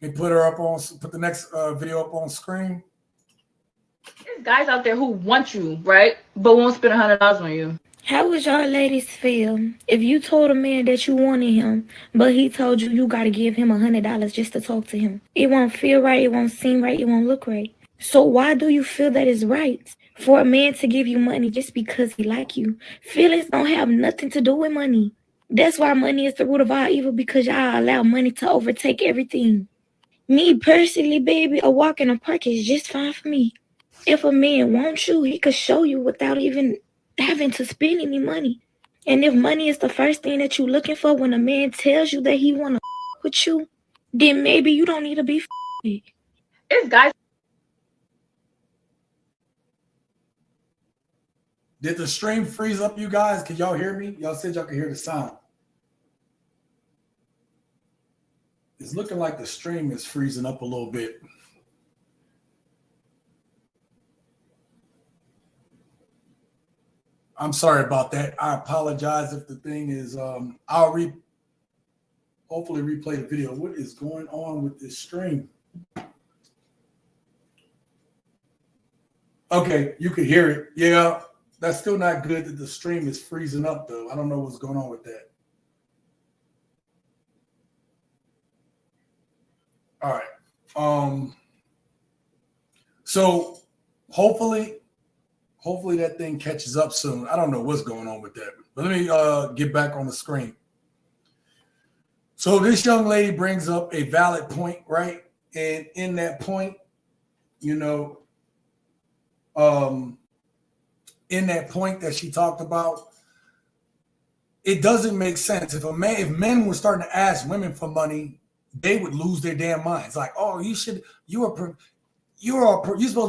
Let me put the next video up on screen. There's guys out there who want you, right? But won't spend $100 on you. How would y'all ladies feel if you told a man that you wanted him, but he told you got to give him $100 just to talk to him? It won't feel right. It won't seem right. It won't look right. So why do you feel that it's right for a man to give you money just because he like you? Feelings don't have nothing to do with money. That's why money is the root of all evil, because y'all allow money to overtake everything. Me personally, baby, a walk in the park is just fine for me. If a man wants you, he could show you without even having to spend any money. And if money is the first thing that you're looking for when a man tells you that he want to with you, then maybe you don't need to be with. It's guys. Did the stream freeze up, you guys? Can y'all hear me? Y'all said y'all could hear the sound. It's looking like the stream is freezing up a little bit. I'm sorry about that. I apologize if the thing is, I'll hopefully replay the video. What is going on with this stream? Okay, you can hear it. Yeah, that's still not good that the stream is freezing up, though. I don't know what's going on with that. All right. So hopefully that thing catches up soon. I don't know what's going on with that. But let me get back on the screen. So this young lady brings up a valid point, right? And in that point, in that point that she talked about, it doesn't make sense. If men were starting to ask women for money, they would lose their damn minds. Like, oh, you're supposed to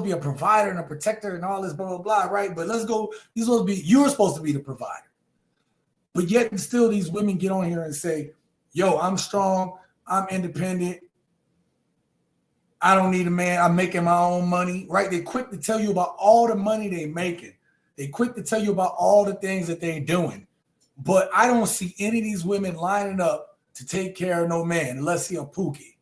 be a provider and a protector and all this blah blah blah, right? But you're supposed to be the provider. But yet and still these women get on here and say, yo, I'm strong, I'm independent, I don't need a man. I'm making my own money, right? They're quick to tell you about all the money they're making. They're quick to tell you about all the things that they're doing. But I don't see any of these women lining up to take care of no man unless he a pookie.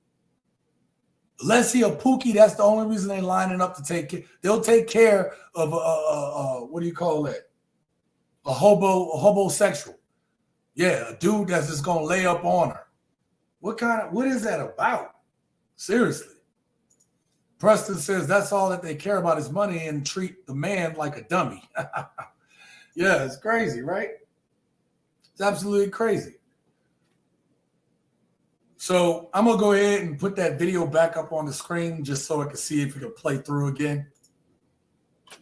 Unless he a pookie, that's the only reason they're lining up to take care. They'll take care of what do you call that? A homosexual. Yeah, a dude that's just gonna lay up on her. What is that about? Seriously. Preston says that's all that they care about is money and treat the man like a dummy. Yeah, it's crazy, right? It's absolutely crazy. So I'm going to go ahead and put that video back up on the screen just so I can see if it can play through again.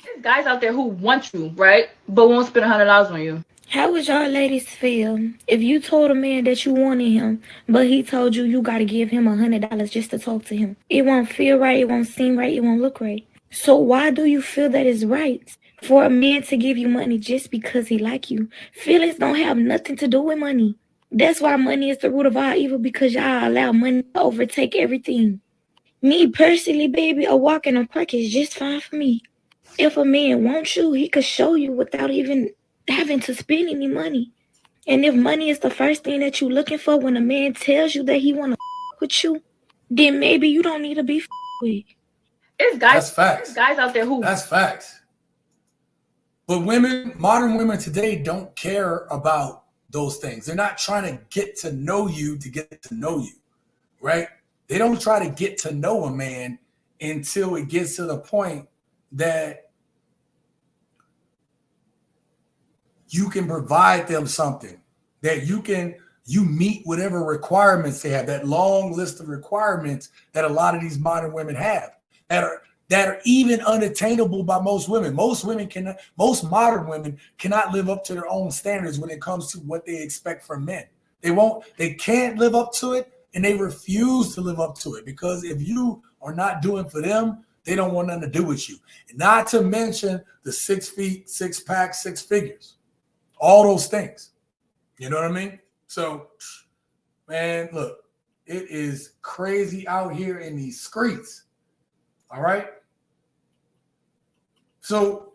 There's guys out there who want you, right? But won't spend $100 on you. How would y'all ladies feel if you told a man that you wanted him, but he told you you got to give him $100 just to talk to him? It won't feel right. It won't seem right. It won't look right. So why do you feel that it's right for a man to give you money just because he like you? Feelings don't have nothing to do with money. That's why money is the root of all evil, because y'all allow money to overtake everything. Me personally, baby, a walk in the park is just fine for me. If a man wants you, he could show you without even having to spend any money. And if money is the first thing that you're looking for when a man tells you that he want to with you, then maybe you don't need to be with. It's guys. That's facts. There's guys out there who. That's facts. But modern women today don't care about those things. They're not trying to get to know you to get to know you, right? They don't try to get to know a man until it gets to the point that you can provide them something, that you meet whatever requirements they have, that long list of requirements that a lot of these modern women have that are even unattainable by most women. Most modern women cannot live up to their own standards when it comes to what they expect from men. They can't live up to it, and they refuse to live up to it, because if you are not doing for them, they don't want nothing to do with you. And not to mention the 6 feet, 6 pack, 6 figures. All those things. You know what I mean? So, man, look, it is crazy out here in these streets. All right? So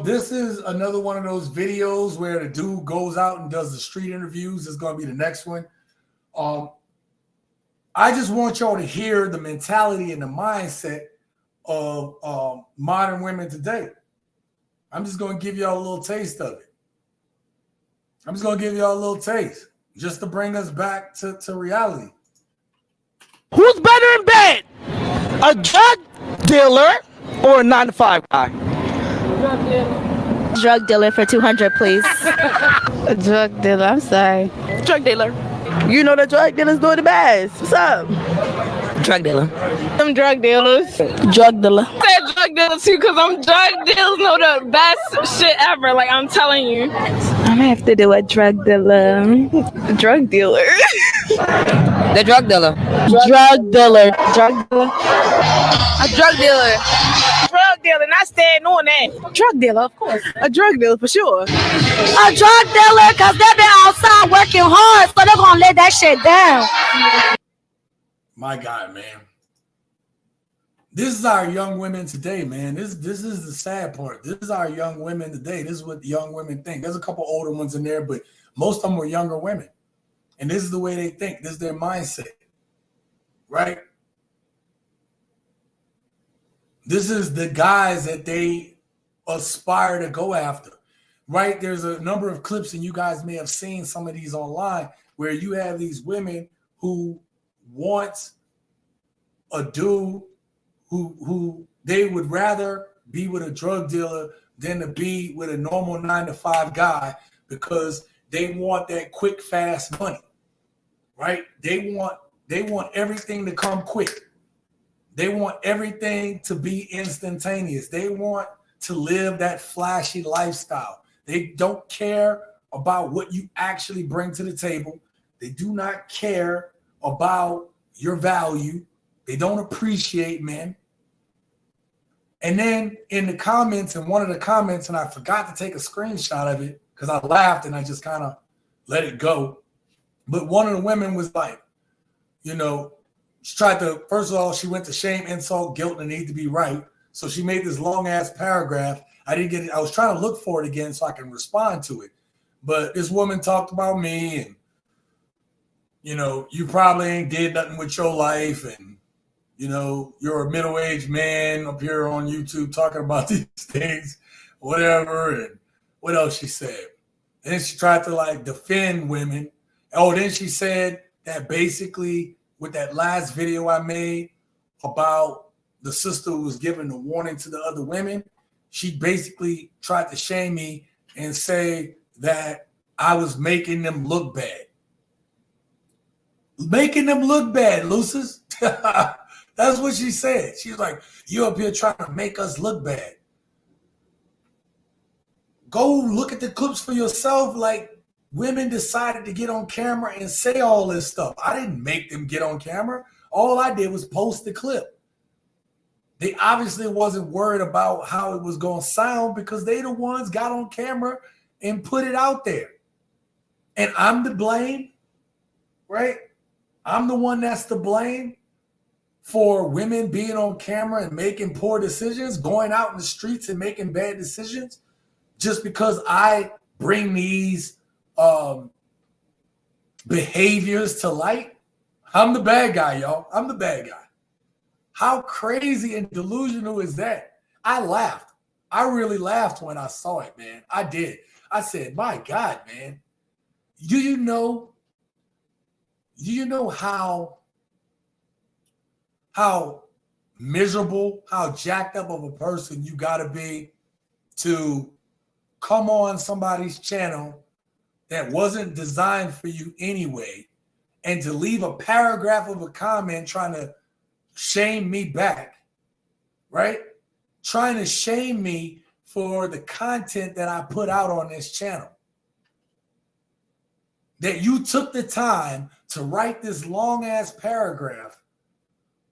this is another one of those videos where the dude goes out and does the street interviews. This is going to be the next one. I just want y'all to hear the mentality and the mindset of modern women today. I'm just going to give y'all a little taste of it. I'm just going to give y'all a little taste just to bring us back to reality. Who's better in bed? A drug dealer or a 9-to-5 guy? Drug dealer. Drug dealer for 200, please. A drug dealer, I'm sorry. Drug dealer. You know the drug dealers do the best. What's up? Drug dealer. Them drug dealers. Drug dealer. I said drug dealer too, because drug dealers know the best shit ever. Like, I'm telling you. I'm gonna have to do a drug dealer. Drug dealer. The drug dealer. Drug dealer. Drug dealer. A drug dealer. Drug dealer, not staying on that. Drug dealer, of course. A drug dealer for sure. A drug dealer, because they've been outside working hard, so they're going to let that shit down. My God, man. This is our young women today, man. This is the sad part. This is our young women today. This is what the young women think. There's a couple older ones in there, but most of them were younger women. And this is the way they think. This is their mindset, right? This is the guys that they aspire to go after, right? There's a number of clips, and you guys may have seen some of these online, where you have these women who want a dude who they would rather be with a drug dealer than to be with a normal 9-to-5 guy, because they want that quick, fast money, right? They want everything to come quick. They want everything to be instantaneous. They want to live that flashy lifestyle. They don't care about what you actually bring to the table. They do not care about your value. They don't appreciate men. And then in the comments, in one of the comments, and I forgot to take a screenshot of it because I laughed and I just kind of let it go. But one of the women was like, She tried to, first of all, she went to shame, insult, guilt, and need to be right. So she made this long ass paragraph. I didn't get it. I was trying to look for it again so I can respond to it. But this woman talked about me and, you know, you probably ain't did nothing with your life. And, you know, you're a middle-aged man up here on YouTube talking about these things, whatever. And what else she said? And then she tried to like defend women. Oh, then she said that basically with that last video I made about the sister who was giving the warning to the other women, she basically tried to shame me and say that I was making them look bad. Making them look bad, Lucis. That's what she said. She was like, you up here trying to make us look bad. Go look at the clips for yourself. Like, women decided to get on camera and say all this stuff. I didn't make them get on camera. All I did was post the clip. They obviously wasn't worried about how it was going to sound because they the ones got on camera and put it out there. And I'm to blame, right? I'm the one that's to blame for women being on camera and making poor decisions, going out in the streets and making bad decisions just because I bring these behaviors to light. I'm the bad guy, y'all. I'm the bad guy. How crazy and delusional is that? I laughed. I really laughed when I saw it, man. I did. I said, my God, man. Do you know how miserable, how jacked up of a person you got to be to come on somebody's channel that wasn't designed for you anyway and to leave a paragraph of a comment trying to shame me back, right? Trying to shame me for the content that I put out on this channel. That you took the time to write this long ass paragraph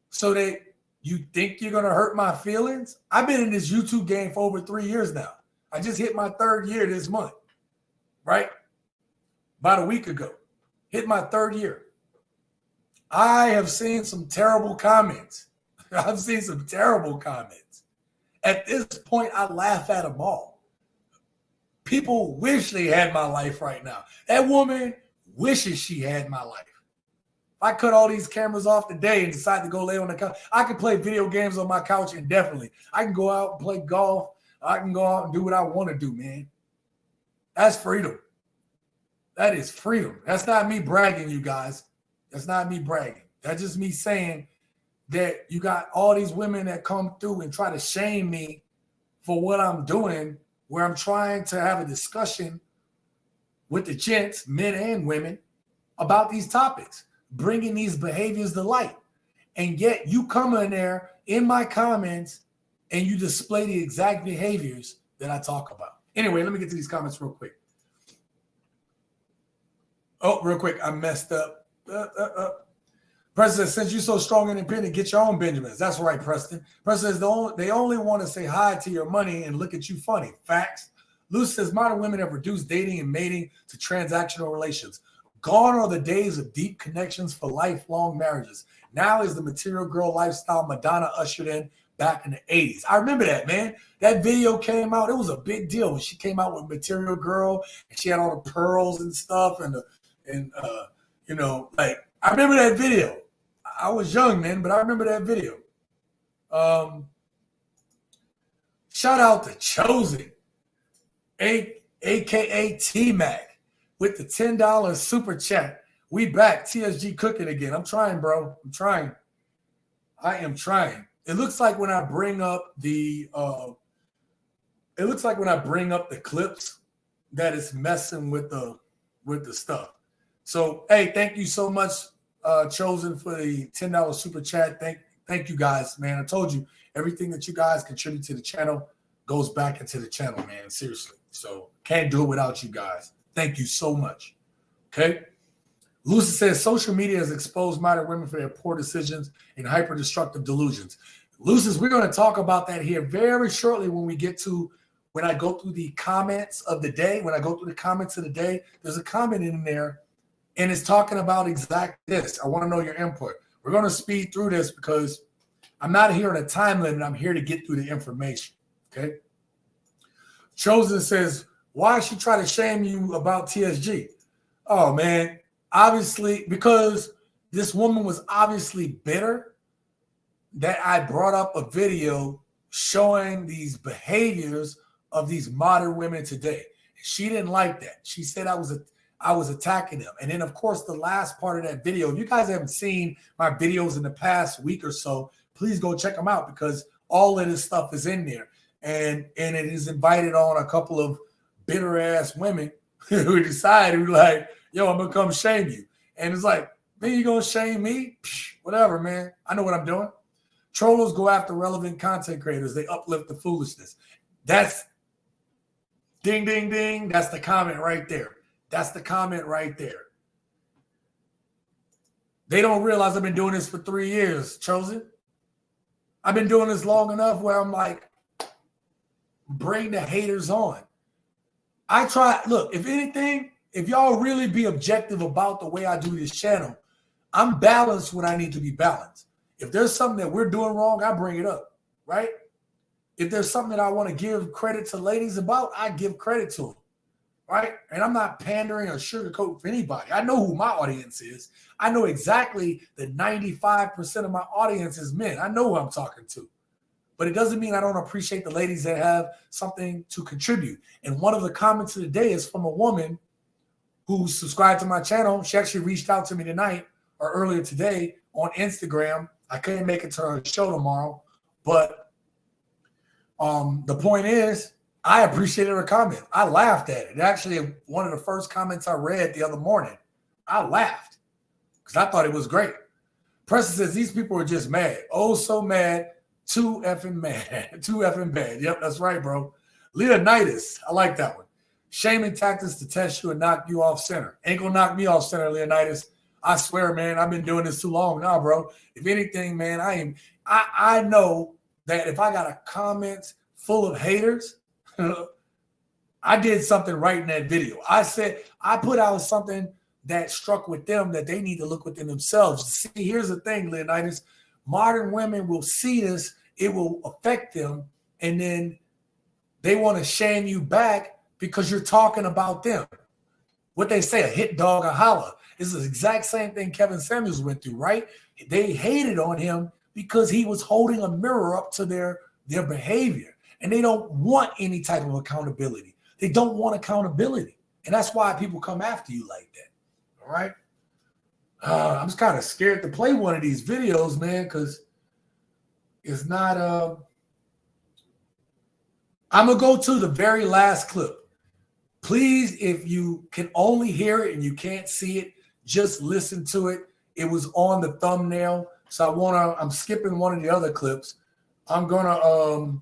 so that you think you're going to hurt my feelings? I've been in this YouTube game for over 3 years now. I just hit my 3rd year this month, right? About a week ago. Hit my 3rd year. I have seen some terrible comments. I've seen some terrible comments. At this point, I laugh at them all. People wish they had my life right now. That woman wishes she had my life. If I cut all these cameras off today and decide to go lay on the couch, I can play video games on my couch indefinitely. I can go out and play golf. I can go out and do what I want to do, man. That's freedom. That is freedom. That's not me bragging, you guys. That's not me bragging. That's just me saying that you got all these women that come through and try to shame me for what I'm doing, where I'm trying to have a discussion with the gents, men and women, about these topics, bringing these behaviors to light. And yet you come in there in my comments and you display the exact behaviors that I talk about. Anyway, let me get to these comments real quick. Oh, real quick, I messed up. Preston says, since you're so strong and independent, get your own Benjamins. That's right, Preston. Preston says, they only want to say hi to your money and look at you funny. Facts. Luce says, modern women have reduced dating and mating to transactional relations. Gone are the days of deep connections for lifelong marriages. Now is the material girl lifestyle Madonna ushered in back in the 80s. I remember that, man. That video came out. It was a big deal when she came out with Material Girl and she had all the pearls and stuff you know, like, I remember that video. I was young, man, but I remember that video. Shout out to Chosen, a.k.a. T-Mac, with the $10 super chat. We back. TSG cooking again. I'm trying, bro. I'm trying. I am trying. It looks like when I bring up the clips that it's messing with the stuff. So, hey, thank you so much, Chosen, for the $10 super chat. Thank you guys, man. I told you, everything that you guys contribute to the channel goes back into the channel, man. Seriously. So, can't do it without you guys. Thank you so much. Okay? Lucy says, social media has exposed modern women for their poor decisions and hyper-destructive delusions. Lucy, we're going to talk about that here very shortly when I go through the comments of the day. When I go through the comments of the day, there's a comment in there, and it's talking about exactly this. I want to know your input. We're going to speed through this because I'm not here on a time limit. I'm here to get through the information. Okay. Chosen says, why she try to shame you about TSG? Oh, man. Obviously, because this woman was obviously bitter that I brought up a video showing these behaviors of these modern women today. She didn't like that. She said I was attacking them. And then, of course, the last part of that video, if you guys haven't seen my videos in the past week or so, please go check them out because all of this stuff is in there. And it is invited on a couple of bitter ass women who decided like, yo, I'm gonna come shame you. And it's like, man, you gonna shame me? Psh, whatever, man. I know what I'm doing. Trollers go after relevant content creators. They uplift the foolishness. That's ding, ding, ding. That's the comment right there. That's the comment right there. They don't realize I've been doing this for 3 years, Chosen. I've been doing this long enough where I'm like, bring the haters on. I try, look, if anything, if y'all really be objective about the way I do this channel, I'm balanced when I need to be balanced. If there's something that we're doing wrong, I bring it up, right? If there's something that I want to give credit to ladies about, I give credit to them, right? And I'm not pandering or sugarcoat for anybody. I know who my audience is. I know exactly that 95% of my audience is men. I know who I'm talking to. But it doesn't mean I don't appreciate the ladies that have something to contribute. And one of the comments of the day is from a woman who subscribed to my channel. She actually reached out to me tonight or earlier today on Instagram. I couldn't make it to her show tomorrow. But the point is, I appreciated her comment. I laughed at it. Actually, one of the first comments I read the other morning, I laughed because I thought it was great. Preston says, these people are just mad. Oh, so mad. Too effing mad. Too effing bad. Yep, that's right, bro. Leonidas. I like that one. Shaming tactics to test you and knock you off center. Ain't gonna knock me off center, Leonidas. I swear, man, I've been doing this too long now, bro. If anything, man, I know that if I got a comment full of haters, I did something right in that video. I said, I put out something that struck with them that they need to look within themselves. See, here's the thing, Leonidas. Modern women will see this, it will affect them, and then they want to shame you back because you're talking about them. What they say, a hit dog, a holler. It's the exact same thing Kevin Samuels went through, right? They hated on him because he was holding a mirror up to their behavior, and they don't want any type of accountability. They don't want accountability, and that's why people come after you like that, all right? I'm just kind of scared to play one of these videos, man, because it's not. I'm going to go to the very last clip. Please, if you can only hear it and you can't see it, just listen to it. It was on the thumbnail. So I'm skipping one of the other clips. I'm going to,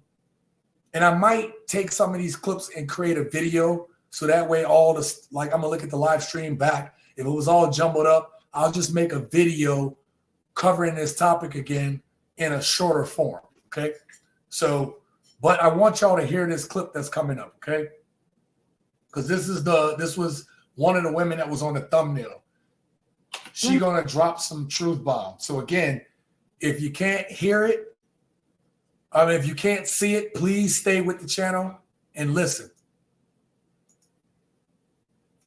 and I might take some of these clips and create a video. So that way I'm going to look at the live stream back. If it was all jumbled up, I'll just make a video covering this topic again in a shorter form, okay? So, but I want y'all to hear this clip that's coming up, okay? Because this was one of the women that was on the thumbnail. She gonna drop some truth bombs. So again, if you can't hear it, if you can't see it, please stay with the channel and listen.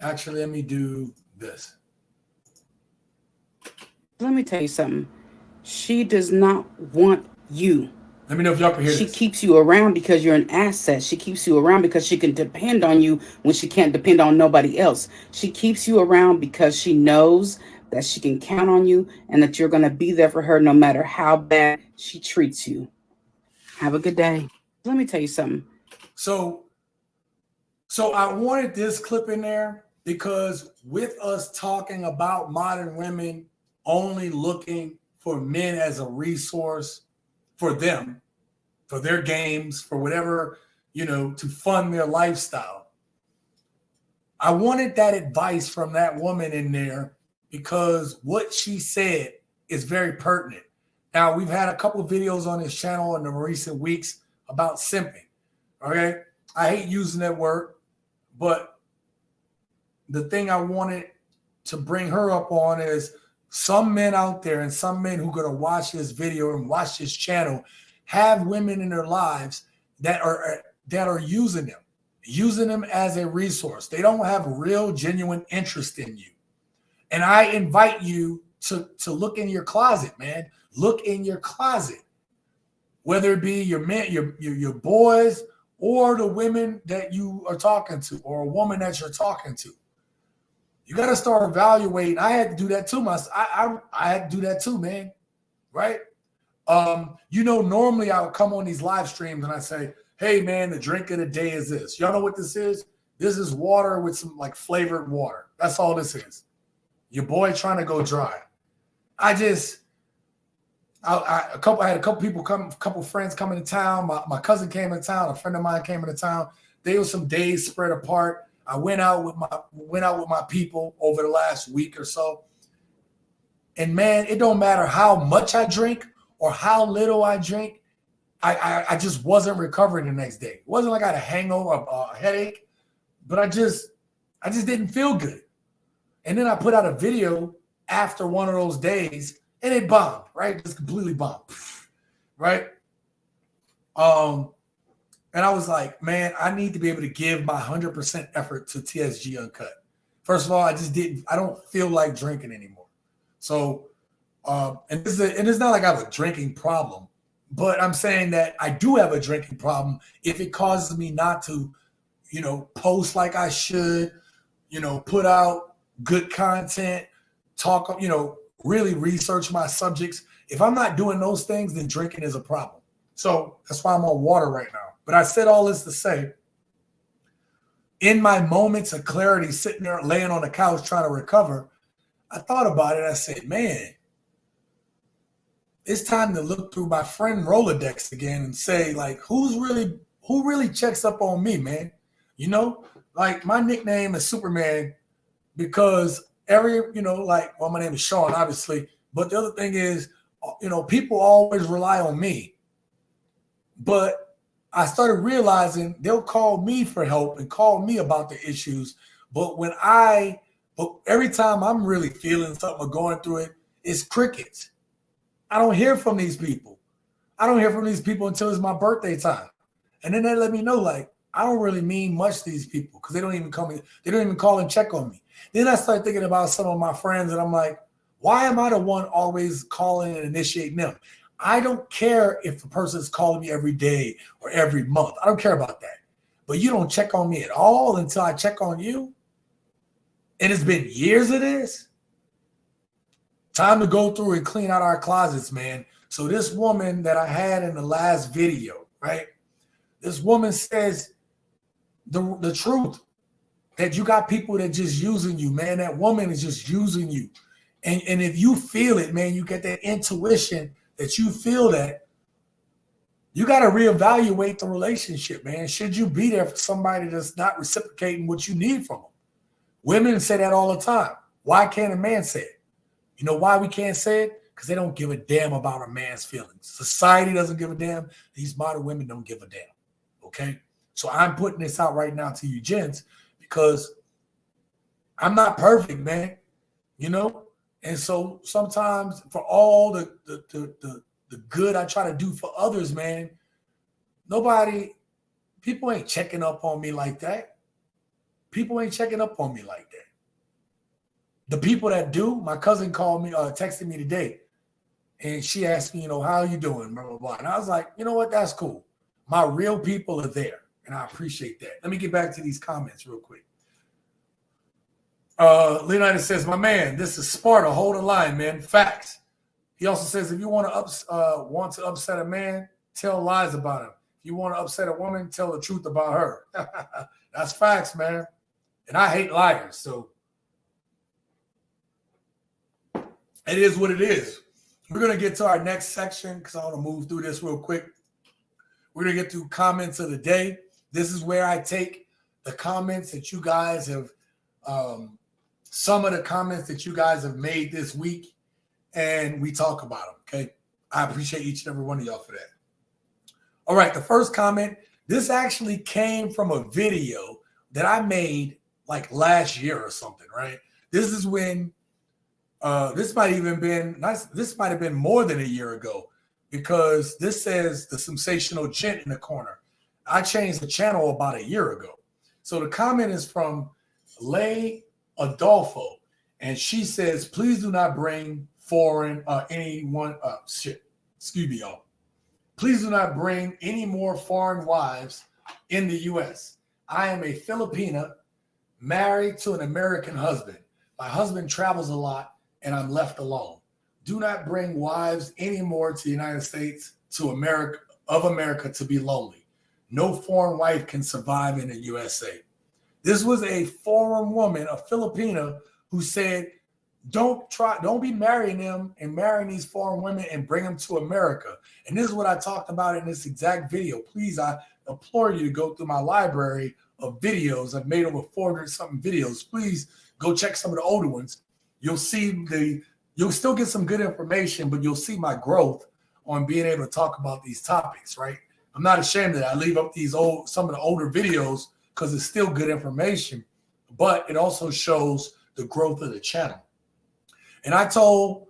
Actually, let me do this. Let me tell you something. She does not want you. Let me know if y'all can hear She this. keeps you around because you're an asset. She keeps you around because she can depend on you when she can't depend on nobody else. She keeps you around because she knows that she can count on you and that you're going to be there for her no matter how bad she treats you. Have a good day. Let me tell you something. So I wanted this clip in there because with us talking about modern women only looking for men as a resource for them, for their games, for whatever, to fund their lifestyle. I wanted that advice from that woman in there because what she said is very pertinent. Now, we've had a couple of videos on this channel in the recent weeks about simping, okay? I hate using that word, but the thing I wanted to bring her up on is some men out there and some men who are going to watch this video and watch this channel have women in their lives that are using them as a resource. They don't have real, genuine interest in you. And I invite you to look in your closet, man. Look in your closet, whether it be your men, your boys, or the women that you are talking to, or a woman that you're talking to. You got to start evaluating. I had to do that too. I had to do that too, man. Right? Normally I would come on these live streams and I say, hey, man, the drink of the day is this. Y'all know what this is? This is water with some like flavored water. That's all this is. Your boy trying to go dry. I had a couple people come, a couple friends coming to town. My cousin came to town. A friend of mine came into town. They were some days spread apart. I went out with my people over the last week or so. And man, it don't matter how much I drink or how little I drink. I just wasn't recovering the next day. It wasn't like I had a hangover, a headache, but I just didn't feel good. And then I put out a video after one of those days, and it bombed, right? Just completely bombed, right? And I was like, man, I need to be able to give my 100% effort to TSG Uncut. First of all, I don't feel like drinking anymore. So, and it's not like I have a drinking problem, but I'm saying that I do have a drinking problem if it causes me not to, post like I should, put out good content, talk, really research my subjects. If I'm not doing those things, then drinking is a problem. So that's why I'm on water right now. But I said all this to say, in my moments of clarity, sitting there laying on the couch trying to recover, I thought about it. I said, man, it's time to look through my friend Rolodex again and say, like, who really checks up on me, man? Like my nickname is Superman because my name is Sean, obviously. But the other thing is, people always rely on me. But I started realizing they'll call me for help and call me about the issues. But every time I'm really feeling something or going through it, it's crickets. I don't hear from these people. I don't hear from these people until it's my birthday time. And then they let me know, like, I don't really mean much to these people because they don't even call and check on me. Then I started thinking about some of my friends and I'm like, why am I the one always calling and initiating them? I don't care if the person is calling me every day or every month. I don't care about that. But you don't check on me at all until I check on you. And it's been years of this. Time to go through and clean out our closets, man. So this woman that I had in the last video, right? This woman says the truth, that you got people that just using you, man. That woman is just using you. And if you feel it, man, you get that intuition that you feel that, you got to reevaluate the relationship, man. Should you be there for somebody that's not reciprocating what you need from them? Women say that all the time. Why can't a man say it? You know why we can't say it? Because they don't give a damn about a man's feelings. Society doesn't give a damn. These modern women don't give a damn. Okay? So I'm putting this out right now to you gents because I'm not perfect, man. And so sometimes for all the good I try to do for others, man, people ain't checking up on me like that. People ain't checking up on me like that. The people that do, my cousin called me, texted me today, and she asked me, how are you doing, blah, blah, blah. And I was like, you know what, that's cool. My real people are there, and I appreciate that. Let me get back to these comments real quick. Leonidas says, my man, this is Sparta. Hold the line, man. Facts. He also says, if you want to upset a man, tell lies about him. If you want to upset a woman, tell the truth about her. That's facts, man. And I hate liars, so it is what it is. We're going to get to our next section because I want to move through this real quick. We're going to get through comments of the day. This is where I take the comments that you guys have some of the comments that you guys have made this week, and we talk about them, okay? I appreciate each and every one of y'all for that. All right, the first comment, this actually came from a video that I made like last year or something, right? This is when This might have been more than a year ago, because this says the Simsational Gent in the corner. I changed the channel about a year ago. So the comment is from Lay Adolfo, and she says, please do not bring excuse me, y'all. Please do not bring any more foreign wives in the U.S. I am a Filipina married to an American husband. My husband travels a lot and I'm left alone. Do not bring wives anymore to the United States, to America to be lonely. No foreign wife can survive in the USA. This was a foreign woman, a Filipina, who said, don't be marrying them and marrying these foreign women and bring them to America. And this is what I talked about in this exact video. Please, I implore you to go through my library of videos. I've made over 400 something videos. Please go check some of the older ones. You'll still get some good information, but you'll see my growth on being able to talk about these topics, right? I'm not ashamed that I leave up some of the older videos, because it's still good information, but it also shows the growth of the channel. And I told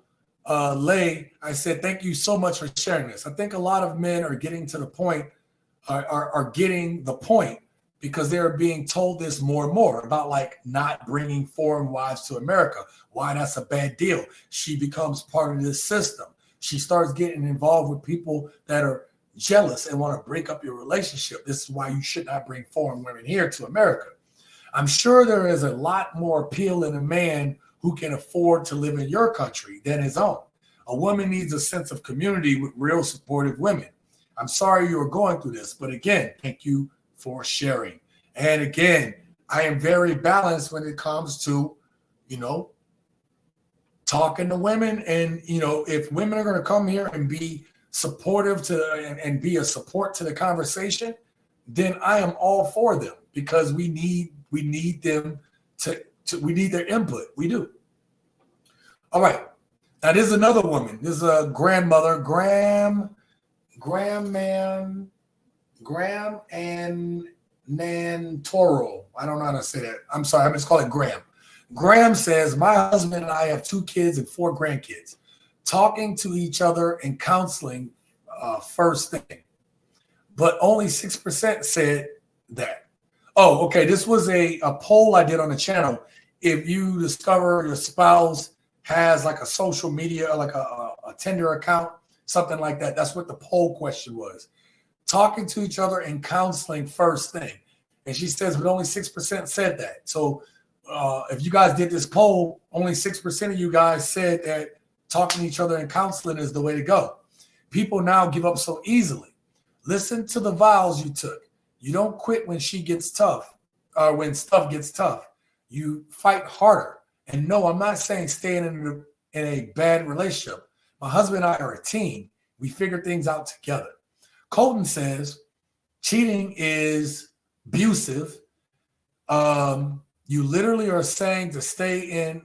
Lay, I said, thank you so much for sharing this. I think a lot of men are getting to the point, are getting the point, because they're being told this more and more about like not bringing foreign wives to America. Why that's a bad deal. She becomes part of this system. She starts getting involved with people that are jealous and want to break up your relationship. This is why you should not bring foreign women here to America. I'm sure there is a lot more appeal in a man who can afford to live in your country than his own. A woman needs a sense of community with real supportive women. I'm sorry you are going through this, but again, thank you for sharing. And again, I am very balanced when it comes to, talking to women. And, if women are going to come here and be supportive and be a support to the conversation, then I am all for them, because we need them we need their input. We do. All right. Now this is another woman. This is a grandmother, Graham and Nantoro. I don't know how to say that. I'm sorry. I'm just calling it Graham. Graham says, my husband and I have 2 kids and 4 grandkids. Talking to each other and counseling first thing. But only 6% said that. Oh, okay. This was a poll I did on the channel. If you discover your spouse has like a social media, like a Tinder account, something like that, that's what the poll question was. Talking to each other and counseling first thing. And she says, but only 6% said that. So if you guys did this poll, only 6% of you guys said that talking to each other and counseling is the way to go. People now give up so easily. Listen to the vows you took. You don't quit when she gets tough, or when stuff gets tough. You fight harder. And no, I'm not saying staying in a bad relationship. My husband and I are a team. We figure things out together. Colton says cheating is abusive. You literally are saying to stay in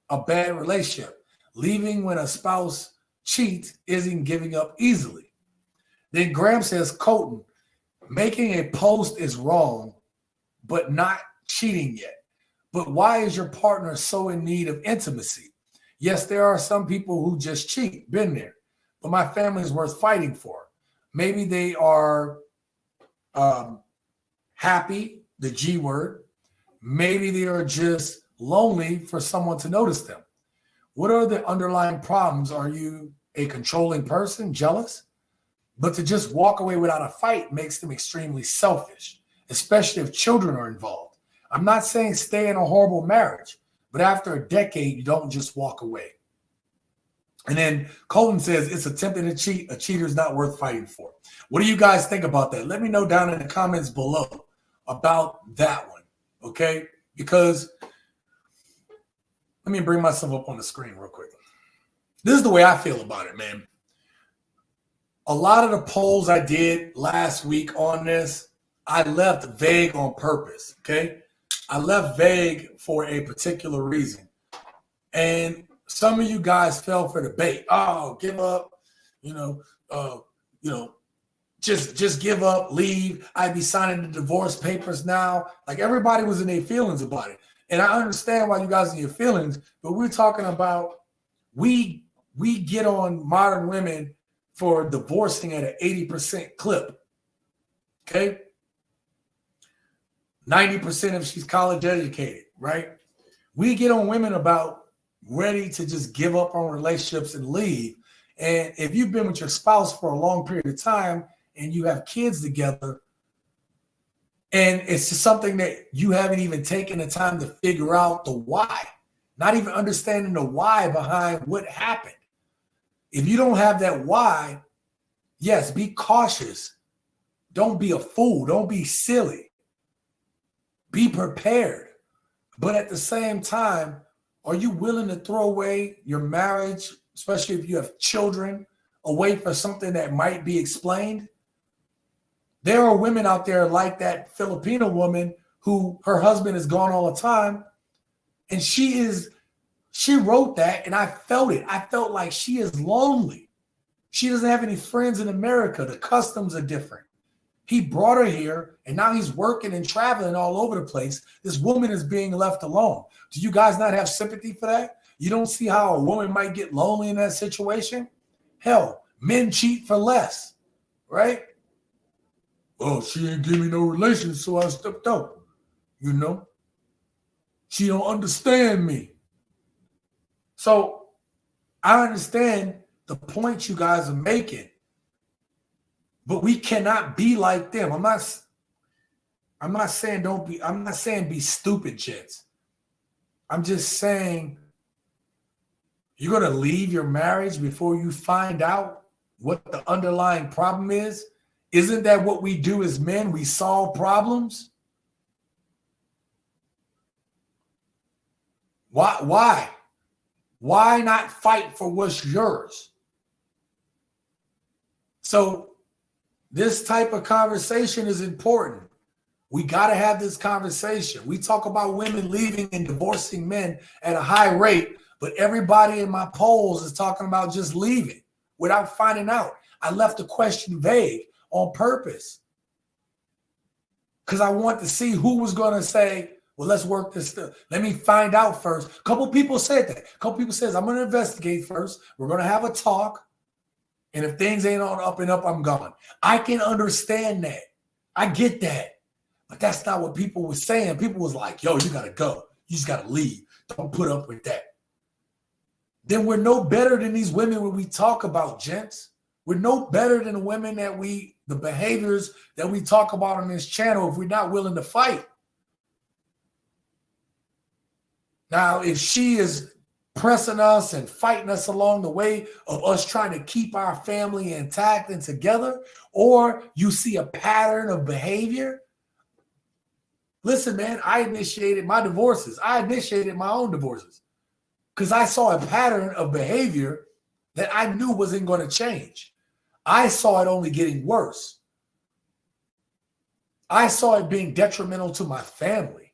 a bad relationship. Leaving when a spouse cheats isn't giving up easily. Then Graham says, Colton, making a post is wrong, but not cheating yet. But why is your partner so in need of intimacy? Yes, there are some people who just cheat, been there, but my family is worth fighting for. Maybe they are happy, the G word. Maybe they are just lonely for someone to notice them. What are the underlying problems? Are you a controlling person, jealous? But to just walk away without a fight makes them extremely selfish, especially if children are involved. I'm not saying stay in a horrible marriage, but after a decade, you don't just walk away. And then Colton says, it's attempting to cheat. A cheater is not worth fighting for. What do you guys think about that? Let me know down in the comments below about that one, okay? Because let me bring myself up on the screen real quick. This is the way I feel about it, man. A lot of the polls I did last week on this, I left vague on purpose, okay? I left vague for a particular reason. And some of you guys fell for the bait. Oh, give up, just give up, leave. I'd be signing the divorce papers now. Like everybody was in their feelings about it. And I understand why you guys in your feelings, but we're talking about we get on modern women for divorcing at an 80% clip. Okay? 90% if she's college educated, right? We get on women about ready to just give up on relationships and leave. And if you've been with your spouse for a long period of time and you have kids together, and it's just something that you haven't even taken the time to figure out the why, not even understanding the why behind what happened. If you don't have that why, yes, be cautious. Don't be a fool. Don't be silly. Be prepared. But at the same time, are you willing to throw away your marriage, especially if you have children, away for something that might be explained? There are women out there like that Filipino woman who her husband is gone all the time. And she wrote that, and I felt it. I felt like she is lonely. She doesn't have any friends in America. The customs are different. He brought her here, and now he's working and traveling all over the place. This woman is being left alone. Do you guys not have sympathy for that? You don't see how a woman might get lonely in that situation? Hell, men cheat for less, right? Oh, she ain't give me no relation, so I stepped out. You know? She don't understand me. So I understand the point you guys are making, but we cannot be like them. I'm not saying be stupid, gents. I'm just saying you're going to leave your marriage before you find out what the underlying problem is. Isn't that what we do as men? We solve problems. Why? Why not fight for what's yours? So this type of conversation is important. We got to have this conversation. We talk about women leaving and divorcing men at a high rate, but everybody in my polls is talking about just leaving without finding out. I left the question vague on purpose because I want to see who was going to say, well, let's work this stuff. Let me find out first. A couple people said that. A couple people says, I'm going to investigate first. We're going to have a talk. And if things ain't on up and up, I'm gone. I can understand that. I get that. But that's not what people were saying. People was like, yo, you got to go. You just got to leave. Don't put up with that. Then we're no better than these women when we talk about, gents. We're no better than the women the behaviors that we talk about on this channel if we're not willing to fight. Now, if she is pressing us and fighting us along the way of us trying to keep our family intact and together, or you see a pattern of behavior, listen, man, I initiated my divorces. I initiated my own divorces because I saw a pattern of behavior that I knew wasn't going to change. I saw it only getting worse. I saw it being detrimental to my family.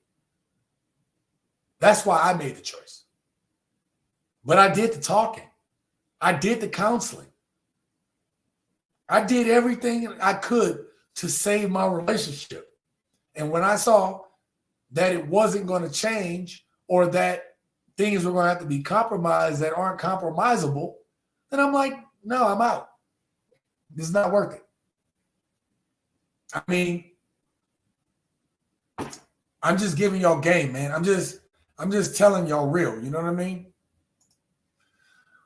That's why I made the choice. But I did the talking. I did the counseling. I did everything I could to save my relationship. And when I saw that it wasn't going to change or that things were going to have to be compromised that aren't compromisable, then I'm like, no, I'm out. This is not worth it. I mean, I'm just giving y'all game, man. I'm just telling y'all real. You know what I mean?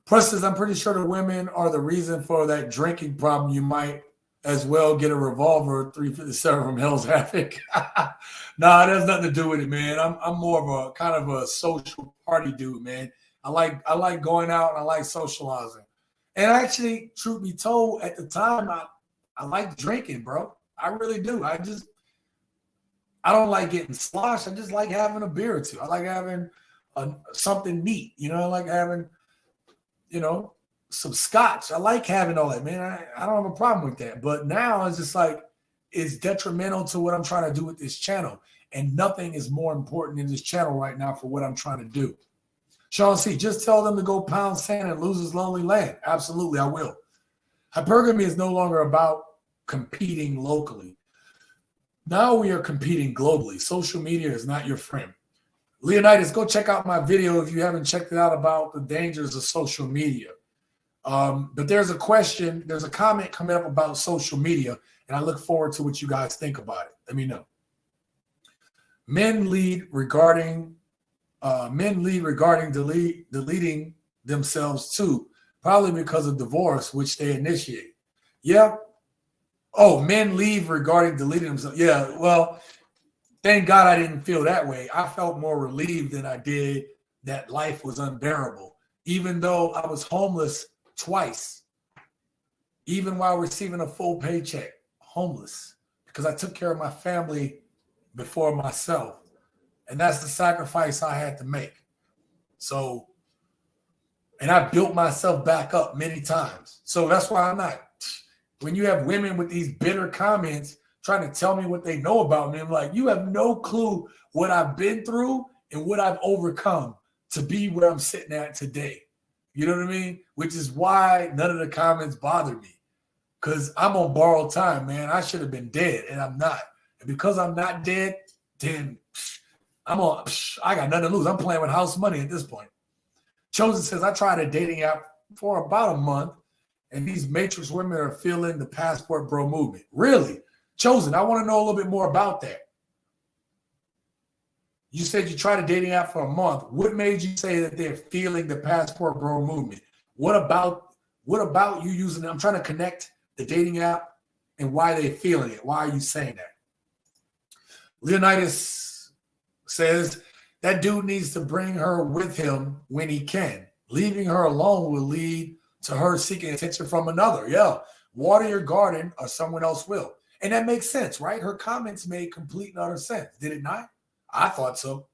Plus, I'm pretty sure the women are the reason for that drinking problem. You might as well get a revolver 357 from Hell's Havoc. Nah, it has nothing to do with it, man. I'm more of a kind of a social party dude, man. I like going out and I like socializing. And actually, truth be told, at the time, I like drinking, bro. I really do. I don't like getting sloshed. I just like having a beer or two. I like having something neat. You know, I like having, some scotch. I like having all that, man. I don't have a problem with that. But now it's just like, it's detrimental to what I'm trying to do with this channel. And nothing is more important in this channel right now for what I'm trying to do. Sean C., just tell them to go pound sand and lose his lonely land. Absolutely, I will. Hypergamy is no longer about competing locally. Now we are competing globally. Social media is not your friend. Leonidas, go check out my video if you haven't checked it out about the dangers of social media. But there's a comment coming up about social media, and I look forward to what you guys think about it. Let me know. Men lead regarding deleting themselves too, probably because of divorce, which they initiate. Yeah. Oh, men leave regarding deleting themselves. Yeah. Well, thank God I didn't feel that way. I felt more relieved than I did that life was unbearable, even though I was homeless twice, even while receiving a full paycheck, homeless, because I took care of my family before myself. And that's the sacrifice I had to make. So, and I built myself back up many times. So that's why I'm not, when you have women with these bitter comments trying to tell me what they know about me, I'm like, you have no clue what I've been through and what I've overcome to be where I'm sitting at today. You know what I mean? Which is why none of the comments bother me, because I'm on borrowed time, man. I should have been dead, and I'm not. And because I'm not dead, then I got nothing to lose. I'm playing with house money at this point. Chosen says, I tried a dating app for about a month, and these matrix women are feeling the passport bro movement. Really? Chosen, I want to know a little bit more about that. You said you tried a dating app for a month. What made you say that they're feeling the passport bro movement? What about you using it? I'm trying to connect the dating app and why they're feeling it. Why are you saying that? Leonidas says that dude needs to bring her with him when he can. Leaving her alone will lead to her seeking attention from another. Yeah. Water your garden or someone else will. And that makes sense, right? Her comments made complete and utter sense. Did it not? I thought so.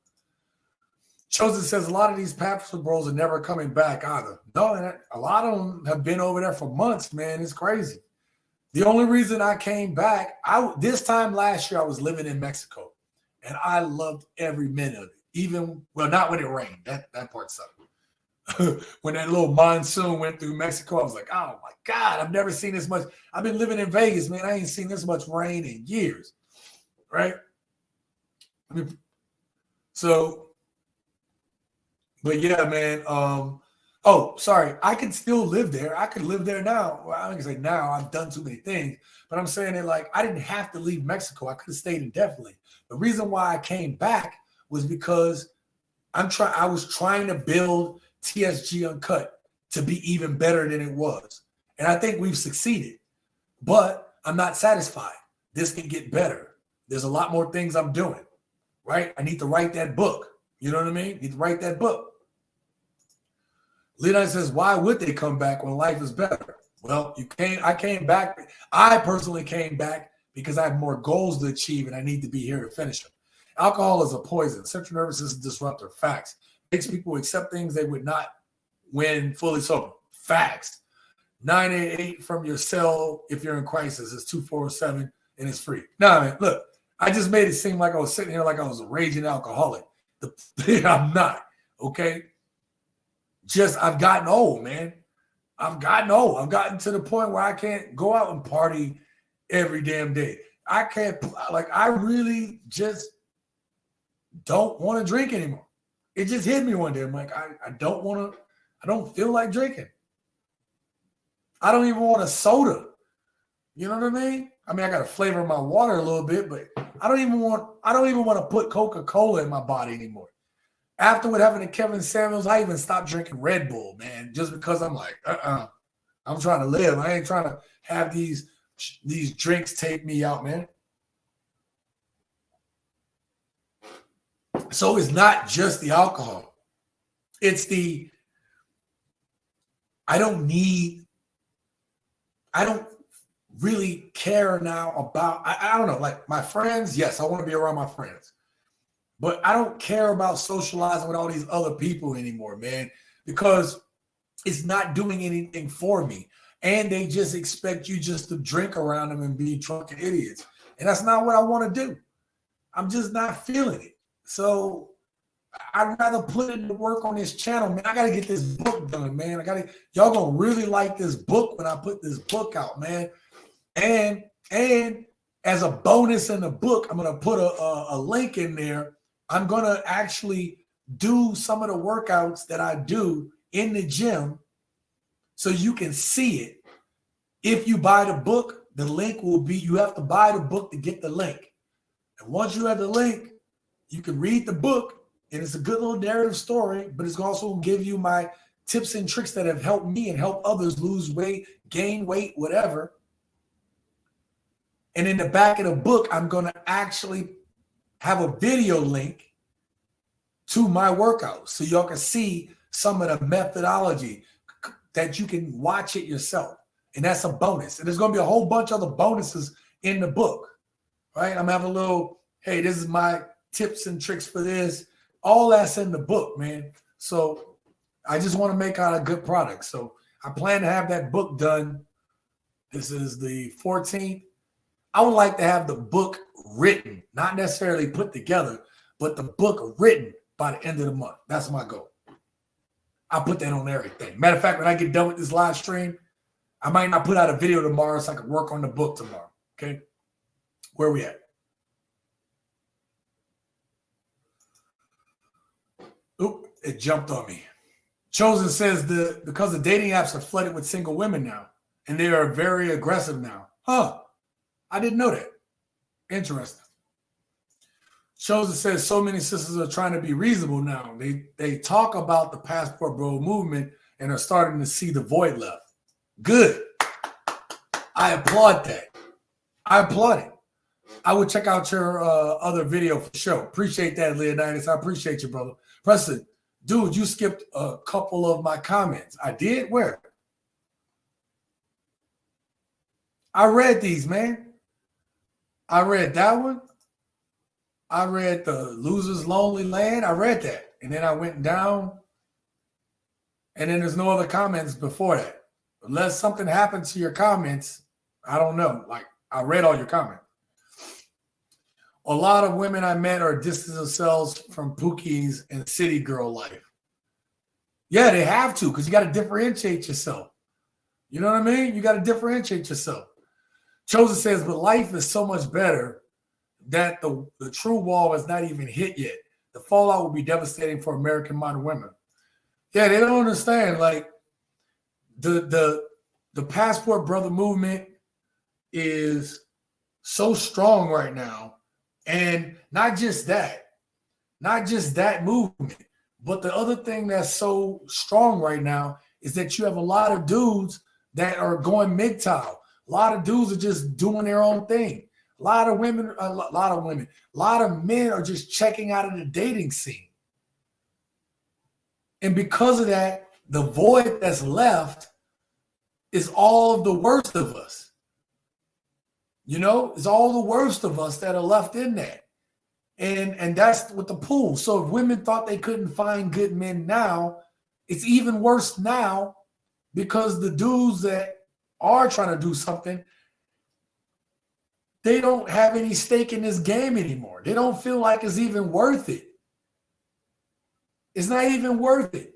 Chosen says a lot of these passport bros are never coming back either. No, a lot of them have been over there for months, man. It's crazy. The only reason I came back, this time last year, I was living in Mexico, and I loved every minute of it. Even, well, not when it rained. That part sucked. When that little monsoon went through Mexico, I was like, oh my God, I've never seen this much. I've been living in Vegas, man. I ain't seen this much rain in years, right? But yeah, man. Oh, sorry. I can still live there. I could live there now. Well, I don't say now. I've done too many things. But I'm saying that, like, I didn't have to leave Mexico. I could have stayed indefinitely. The reason why I came back was because I was trying to build TSG Uncut to be even better than it was. And I think we've succeeded. But I'm not satisfied. This can get better. There's a lot more things I'm doing, right? I need to write that book. You know what I mean? Need to write that book. Leon says, why would they come back when life is better? Well, I came back. I personally came back because I have more goals to achieve and I need to be here to finish them. Alcohol is a poison. Central nervous system disruptor. Facts. Makes people accept things they would not when fully sober. Facts. 988 from your cell if you're in crisis. It's 247 and it's free. No, man, look, I just made it seem like I was sitting here like I was a raging alcoholic. I'm not, okay? Just I've gotten old, man. I've gotten old. I've gotten to the point where I can't go out and party every damn day. I can't, like, I really just don't want to drink anymore. It just hit me one day. I'm like, I don't feel like drinking. I don't even want a soda. You know what I mean? I mean, I got to flavor my water a little bit, but I don't even want to put Coca-Cola in my body anymore. After what happened to Kevin Samuels, I even stopped drinking Red Bull, man, just because I'm like, I'm trying to live. I ain't trying to have these drinks take me out, man. So it's not just the alcohol. It's I don't really care now about, I don't know, like my friends. Yes, I want to be around my friends. But I don't care about socializing with all these other people anymore, man, because it's not doing anything for me. And they just expect you just to drink around them and be drunken idiots. And that's not what I want to do. I'm just not feeling it. So I'd rather put in the work on this channel, man. I got to get this book done, man. Y'all going to really like this book when I put this book out, man. And as a bonus in the book, I'm going to put a link in there. I'm going to actually do some of the workouts that I do in the gym so you can see it. If you buy the book, the link will be, you have to buy the book to get the link. And once you have the link, you can read the book, and it's a good little narrative story, but it's also going to give you my tips and tricks that have helped me and help others lose weight, gain weight, whatever. And in the back of the book, I'm going to actually have a video link to my workouts so y'all can see some of the methodology that you can watch it yourself. And that's a bonus. And there's going to be a whole bunch of other bonuses in the book, right? I'm having a little, hey, this is my tips and tricks for this. All that's in the book, man. So I just want to make out a good product. So I plan to have that book done. This is the 14th. I would like to have the book written, not necessarily put together, but the book written by the end of the month. That's my goal. I'll put that on everything. Matter of fact, when I get done with this live stream, I might not put out a video tomorrow so I can work on the book tomorrow. Okay? Where we at? Oop, it jumped on me. Chosen says because the dating apps are flooded with single women now, and they are very aggressive now. Huh. I didn't know that. Interesting. Chosen says so many sisters are trying to be reasonable now. They talk about the passport bro movement and are starting to see the void left. Good. I applaud that. I applaud it. I would check out your other video for sure. Appreciate that, Leonidas. I appreciate you, brother. Preston, dude, you skipped a couple of my comments. I did? Where? I read these, man. I read that one. I read the Loser's Lonely Land. I read that. And then I went down. And then there's no other comments before that. Unless something happened to your comments, I don't know. Like, I read all your comments. A lot of women I met are distancing themselves from Pookie's and city girl life. Yeah, they have to, because you got to differentiate yourself. You know what I mean? You got to differentiate yourself. Chosen says, but life is so much better that the true wall is not even hit yet. The fallout will be devastating for American modern women. Yeah, they don't understand. Like, the passport brother movement is so strong right now. And not just that movement, but the other thing that's so strong right now is that you have a lot of dudes that are going MGTOW. A lot of dudes are just doing their own thing. A lot of men are just checking out of the dating scene. And because of that, the void that's left is all of the worst of us. You know, it's all the worst of us that are left in that. And that's with the pool. So if women thought they couldn't find good men now, it's even worse now because the dudes that are trying to do something, they don't have any stake in this game anymore. They don't feel like it's even worth it. It's not even worth it.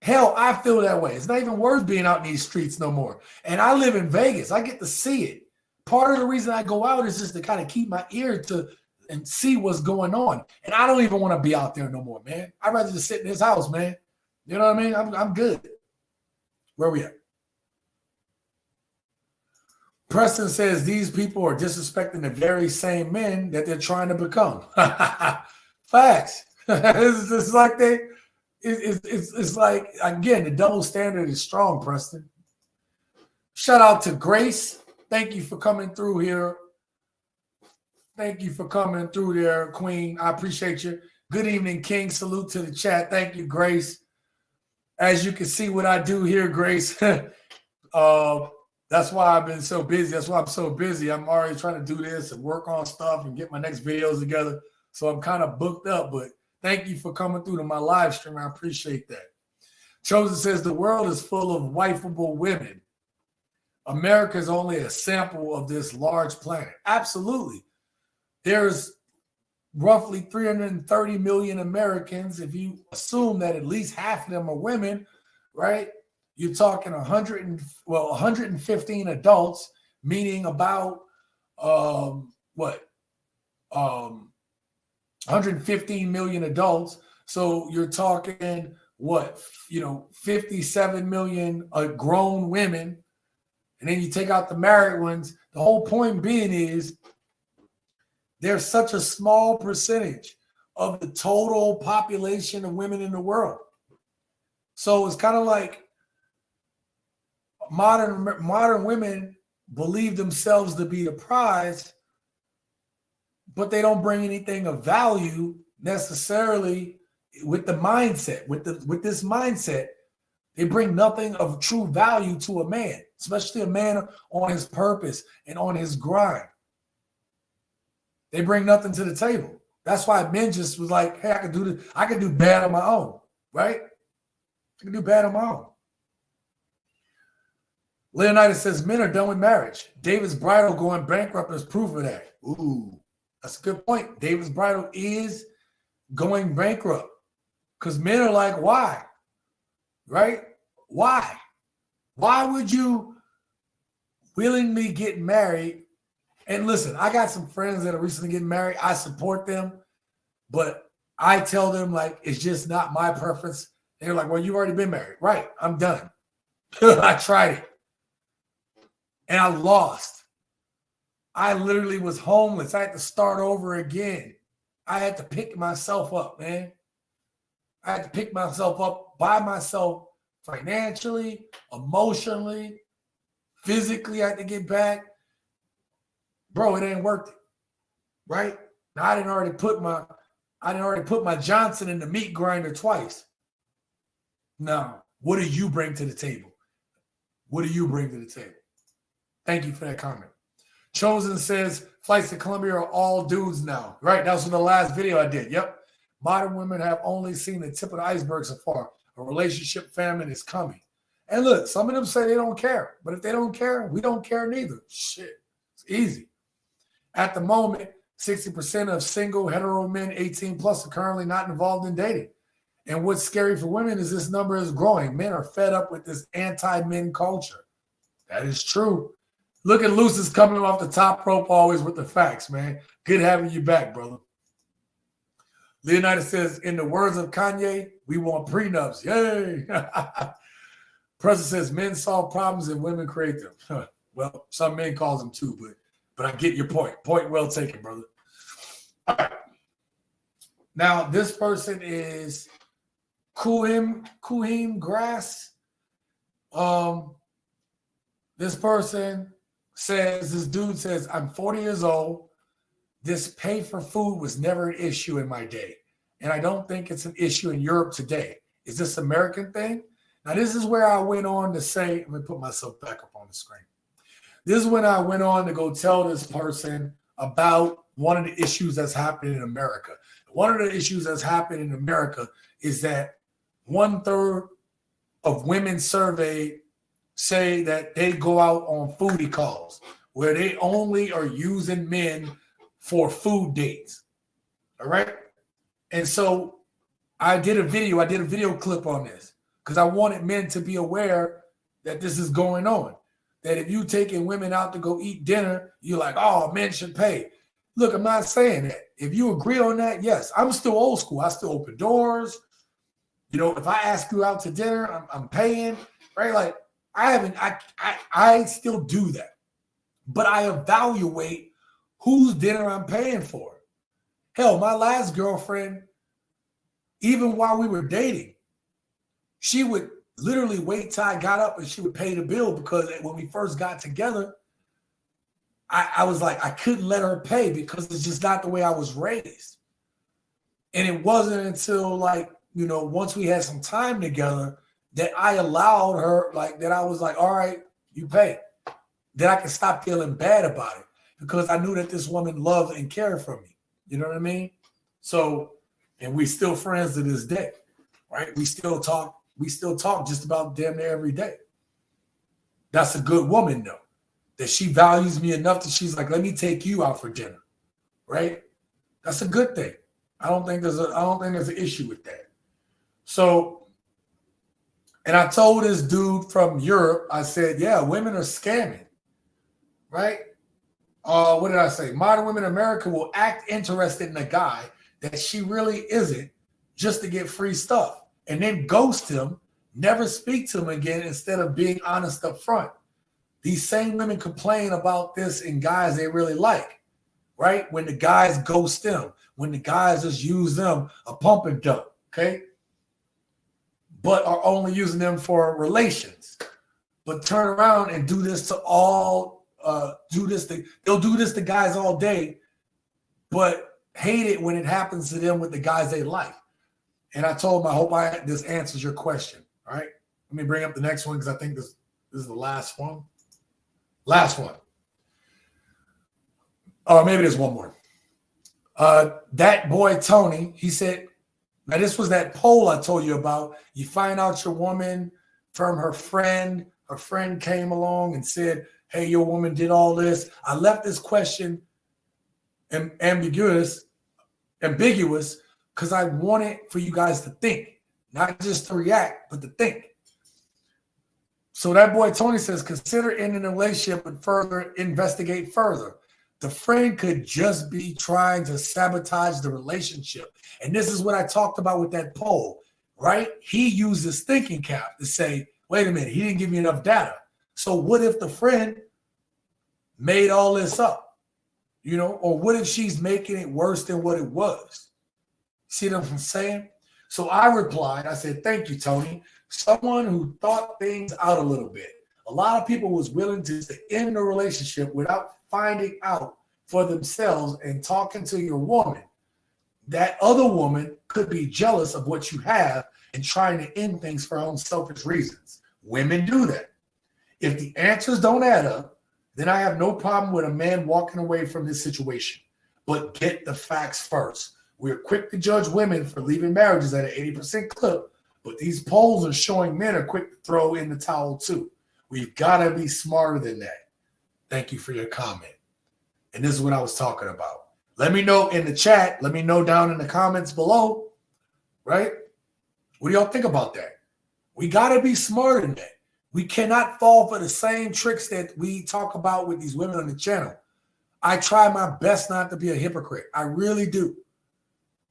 Hell, I feel that way. It's not even worth being out in these streets no more. And I live in Vegas. I get to see it. Part of the reason I go out is just to kind of keep my ear to and see what's going on. And I don't even want to be out there no more, man. I'd rather just sit in this house, man. You know what I mean? I'm good. Where we at? Preston says these people are disrespecting the very same men that they're trying to become. Facts. It's like it's like, again, the double standard is strong, Preston. Shout out to Grace. Thank you for coming through here. Thank you for coming through there, Queen. I appreciate you. Good evening, King. Salute to the chat. Thank you, Grace. As you can see what I do here, Grace. That's why I've been so busy. That's why I'm so busy. I'm already trying to do this and work on stuff and get my next videos together. So I'm kind of booked up, but thank you for coming through to my live stream. I appreciate that. Chosen says the world is full of wifeable women. America is only a sample of this large planet. Absolutely. There's roughly 330 million Americans. If you assume that at least half of them are women, right? You're talking 115 adults, meaning about 115 million adults. So you're talking what, 57 million grown women, and then you take out the married ones. The whole point being is there's such a small percentage of the total population of women in the world. So it's kind of like modern women believe themselves to be the prize, but they don't bring anything of value necessarily with the mindset. With this mindset, they bring nothing of true value to a man, especially a man on his purpose and on his grind. They bring nothing to the table. That's why men just was like, hey, I can do this. I can do bad on my own, right? I can do bad on my own. Leonidas says men are done with marriage. David's Bridal going bankrupt is proof of that. Ooh, that's a good point. David's Bridal is going bankrupt because men are like, why? Right? Why? Why would you willingly get married? And listen, I got some friends that are recently getting married. I support them, but I tell them like, it's just not my preference. They're like, well, you've already been married. Right. I'm done. I tried it. And I lost. I literally was homeless. I had to start over again. I had to pick myself up, man. I had to pick myself up by myself financially, emotionally, physically. I had to get back. Bro, it ain't worth it. Right? Now, I didn't already put my Johnson in the meat grinder twice. Now, what do you bring to the table? What do you bring to the table? Thank you for that comment. Chosen says flights to Colombia are all dudes now. Right? That was from the last video I did. Yep. Modern women have only seen the tip of the iceberg so far. A relationship famine is coming. And look, some of them say they don't care. But if they don't care, we don't care neither. Shit. It's easy. At the moment, 60% of single hetero men 18 plus are currently not involved in dating. And what's scary for women is this number is growing. Men are fed up with this anti-men culture. That is true. Look at Lucis coming off the top rope always with the facts, man. Good having you back, brother. Leonidas says, in the words of Kanye, we want prenups. Yay. President says, men solve problems and women create them. Well, some men call them too, but I get your point. Point well taken, brother. All right. Now, this person is Kuhim Grass. This person says, this dude says, I'm 40 years old. This pay for food was never an issue in my day. And I don't think it's an issue in Europe today. Is this an American thing? Now, this is where I went on to say, let me put myself back up on the screen. This is when I went on to go tell this person about one of the issues that's happening in America. One of the issues that's happening in America is that 1/3 of women surveyed say that they go out on foodie calls where they only are using men for food dates. All right. And so I did a video clip on this because I wanted men to be aware that this is going on. That if you taking women out to go eat dinner, you're like, oh, men should pay. Look, I'm not saying that. If you agree on that, yes. I'm still old school. I still open doors. If I ask you out to dinner, I'm paying, right? Like I still do that. But I evaluate whose dinner I'm paying for. Hell, my last girlfriend, even while we were dating, she would literally wait till I got up and she would pay the bill because when we first got together, I was like, I couldn't let her pay because it's just not the way I was raised. And it wasn't until once we had some time together that I allowed her, that I was like, all right, you pay. Then I could stop feeling bad about it because I knew that this woman loved and cared for me. You know what I mean? So, and we still friends to this day, right? We still talk just about damn near every day. That's a good woman, though. That she values me enough that she's like, let me take you out for dinner, right? That's a good thing. I don't think there's an issue with that. So, and I told this dude from Europe, I said, yeah, women are scamming, right? What did I say? Modern women in America will act interested in a guy that she really isn't just to get free stuff and then ghost him, never speak to him again instead of being honest up front. These same women complain about this in guys they really like, right? When the guys ghost them, when the guys just use them a pump and dump, okay? But are only using them for relations. But turn around and do this to all, they'll do this to guys all day, but hate it when it happens to them with the guys they like. And I told them, I hope this answers your question, all right? Let me bring up the next one because I think this is the last one. Last one. Or maybe there's one more. That boy, Tony, he said, now this was that poll I told you about. You find out your woman from her friend came along and said, hey, your woman did all this. I left this question ambiguous because I wanted for you guys to think, not just to react, but to think. So that boy Tony says, consider ending the relationship and further investigate further. The friend could just be trying to sabotage the relationship. And this is what I talked about with that poll, right? He used his thinking cap to say, wait a minute, he didn't give me enough data. So what if the friend made all this up? You know, or what if she's making it worse than what it was? See what I'm saying? So I replied, I said, thank you, Tony. Someone who thought things out a little bit. A lot of people was willing to end the relationship without finding out for themselves and talking to your woman. That other woman could be jealous of what you have and trying to end things for her own selfish reasons. Women do that. If the answers don't add up, then I have no problem with a man walking away from this situation. But get the facts first. We're quick to judge women for leaving marriages at an 80% clip, but these polls are showing men are quick to throw in the towel too. We've got to be smarter than that. Thank you for your comment. And this is what I was talking about. Let me know in the chat. Let me know down in the comments below, right? What do y'all think about that? We got to be smarter than that. We cannot fall for the same tricks that we talk about with these women on the channel. I try my best not to be a hypocrite. I really do.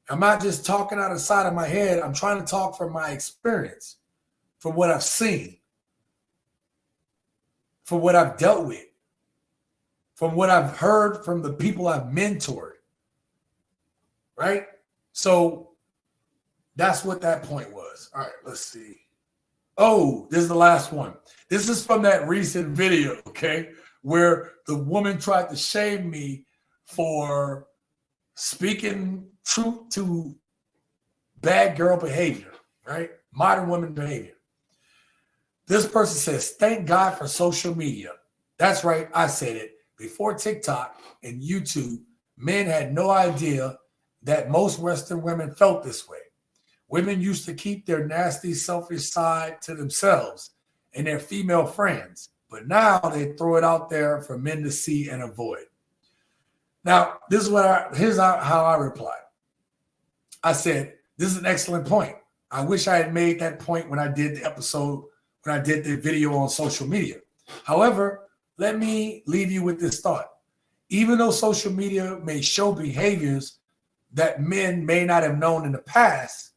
I'm not just talking out of the side of my head. I'm trying to talk from my experience, from what I've seen, from what I've dealt with, from what I've heard from the people I've mentored, right? So that's what that point was. All right, let's see. Oh, this is the last one. This is from that recent video, okay, where the woman tried to shame me for speaking truth to bad girl behavior, right? Modern women behavior. This person says, thank God for social media. That's right, I said it. Before TikTok and YouTube, men had no idea that most Western women felt this way. Women used to keep their nasty, selfish side to themselves and their female friends, but now they throw it out there for men to see and avoid. Now, this is here's how I replied. I said, this is an excellent point. I wish I had made that point when I did the episode, when I did the video on social media. However, let me leave you with this thought. Even though social media may show behaviors that men may not have known in the past,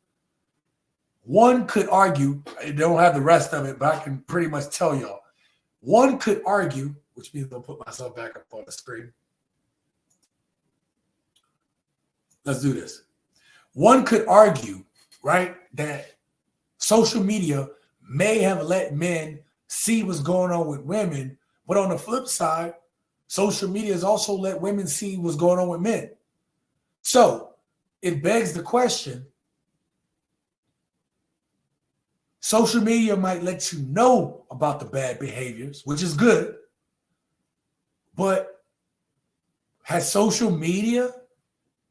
one could argue, I don't have the rest of it, but I can pretty much tell y'all. One could argue, which means I'll put myself back up on the screen. Let's do this. One could argue, right, that social media may have let men see what's going on with women, but on the flip side, social media has also let women see what's going on with men. So it begs the question, social media might let you know about the bad behaviors, which is good, but has social media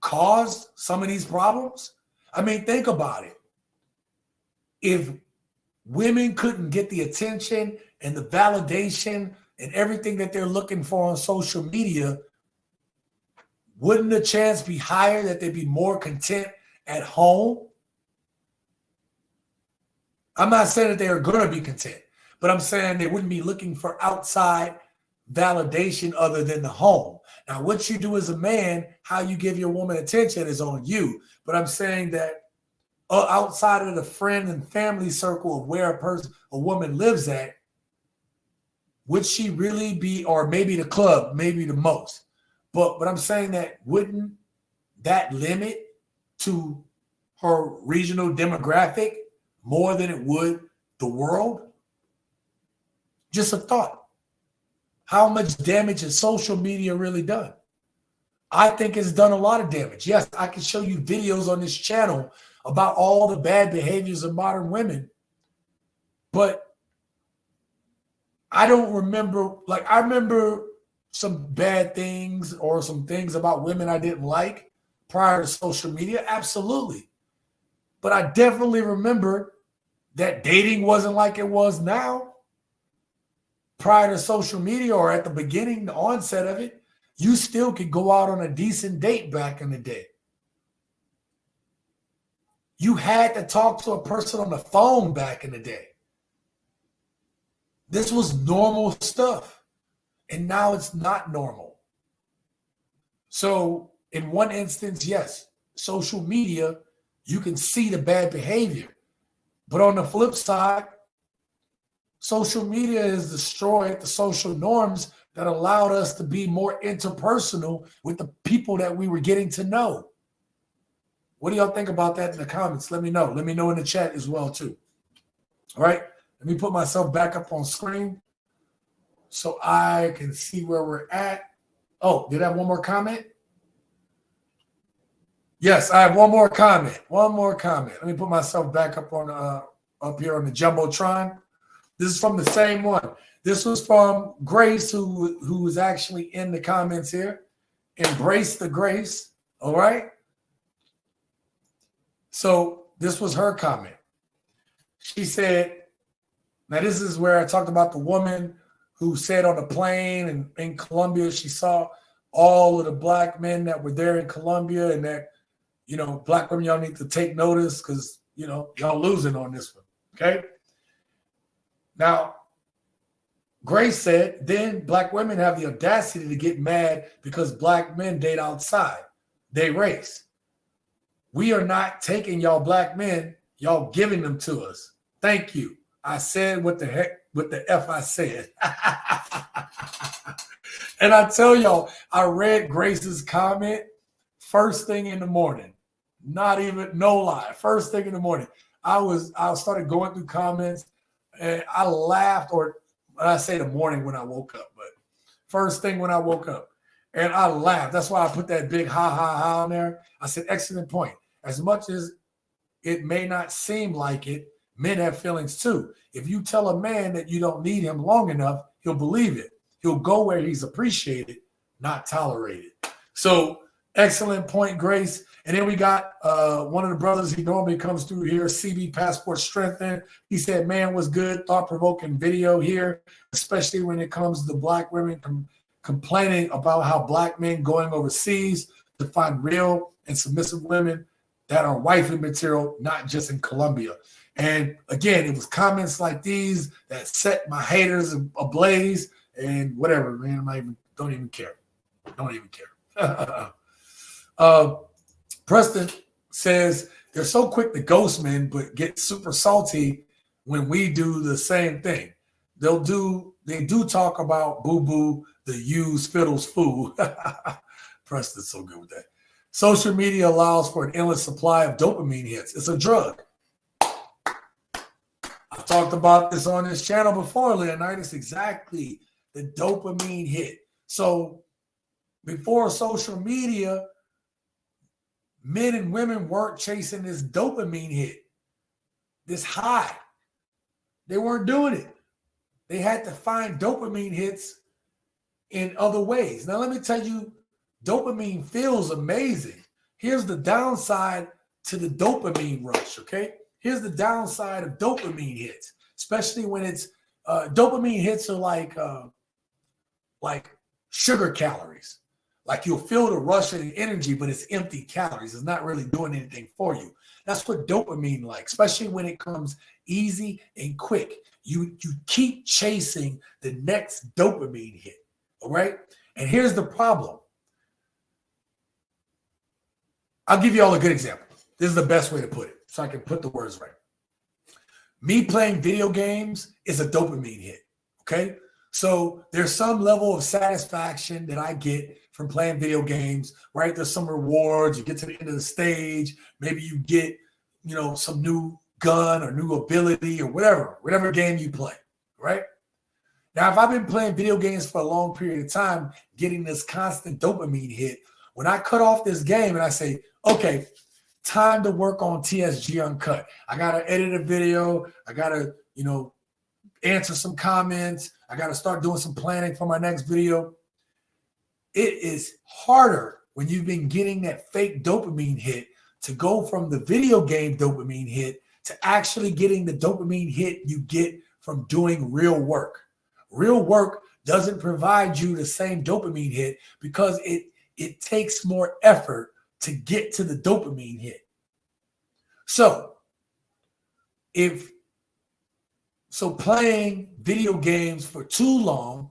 caused some of these problems? I mean, think about it. If women couldn't get the attention and the validation and everything that they're looking for on social media, wouldn't the chance be higher that they'd be more content at home? I'm not saying that they are going to be content, but I'm saying they wouldn't be looking for outside validation other than the home. Now, what you do as a man, how you give your woman attention is on you. But I'm saying that outside of the friend and family circle of where a woman lives at, would she really be, or maybe the club, maybe the most. But I'm saying that wouldn't that limit to her regional demographic more than it would the world? Just a thought. How much damage has social media really done? I think it's done a lot of damage. Yes, I can show you videos on this channel about all the bad behaviors of modern women, but I don't remember, like I remember some bad things or some things about women I didn't like prior to social media, absolutely. But I definitely remember that dating wasn't like it was now. Prior to social media or at the beginning, the onset of it, you still could go out on a decent date back in the day. You had to talk to a person on the phone back in the day. This was normal stuff. And now it's not normal. So in one instance, yes, social media, you can see the bad behavior. But on the flip side, social media has destroyed the social norms that allowed us to be more interpersonal with the people that we were getting to know. What do y'all think about that in the comments? Let me know. Let me know in the chat as well, too. All right. Let me put myself back up on screen so I can see where we're at. Oh, did I have one more comment? Yes, I have one more comment. One more comment. Let me put myself back up on up here on the Jumbotron. This is from the same one. This was from Grace, who was actually in the comments here. Embrace the grace. All right. So this was her comment. She said, now this is where I talked about the woman who said on the plane and in Colombia, she saw all of the black men that were there in Colombia, and that, you know, black women, y'all need to take notice because, you know, y'all losing on this one. Okay. Now, Grace said, then black women have the audacity to get mad because black men date outside. They race. We are not taking y'all black men, y'all giving them to us. Thank you. I said what the heck, what the F I said. And I tell y'all, I read Grace's comment first thing in the morning. Not even, no lie. First thing in the morning. I started going through comments and I laughed, or I say the morning when I woke up, but first thing when I woke up. And I laughed. That's why I put that big ha ha ha on there. I said, excellent point. As much as it may not seem like it, men have feelings too. If you tell a man that you don't need him long enough, he'll believe it. He'll go where he's appreciated, not tolerated. So excellent point, Grace. And then we got one of the brothers, he normally comes through here, CB Passport Strengthened. He said, man, was good, thought-provoking video here, especially when it comes to black women complaining about how black men going overseas to find real and submissive women that are wifey material, not just in Colombia. And again, it was comments like these that set my haters ablaze and whatever, man. Don't even care. Don't even care. Preston says they're so quick to ghost men, but get super salty when we do the same thing. They do talk about boo-boo, the use, fiddles, foo. Preston's so good with that. Social media allows for an endless supply of dopamine hits. It's a drug. I've talked about this on this channel before, Leonidas, exactly the dopamine hit. So before social media, men and women weren't chasing this dopamine hit, this high. They weren't doing it. They had to find dopamine hits in other ways. Now, let me tell you, dopamine feels amazing. Here's the downside to the dopamine rush, okay? Here's the downside of dopamine hits, especially when it's dopamine hits are like sugar calories. Like you'll feel the rush of the energy, but it's empty calories. It's not really doing anything for you. That's what dopamine like, especially when it comes easy and quick. You keep chasing the next dopamine hit, all right? And here's the problem. I'll give you all a good example. This is the best way to put it. so I can put the words right. Me playing video games is a dopamine hit, okay? So there's some level of satisfaction that I get from playing video games, right? There's some rewards. You get to the end of the stage. Maybe you get, some new gun or new ability or whatever game you play, right? Now, if I've been playing video games for a long period of time, getting this constant dopamine hit, when I cut off this game and I say, okay, time to work on TSG Uncut. I got to edit a video. I got to, answer some comments. I got to start doing some planning for my next video. It is harder when you've been getting that fake dopamine hit to go from the video game dopamine hit to actually getting the dopamine hit you get from doing real work. Real work doesn't provide you the same dopamine hit because it takes more effort to get to the dopamine hit. So playing video games for too long,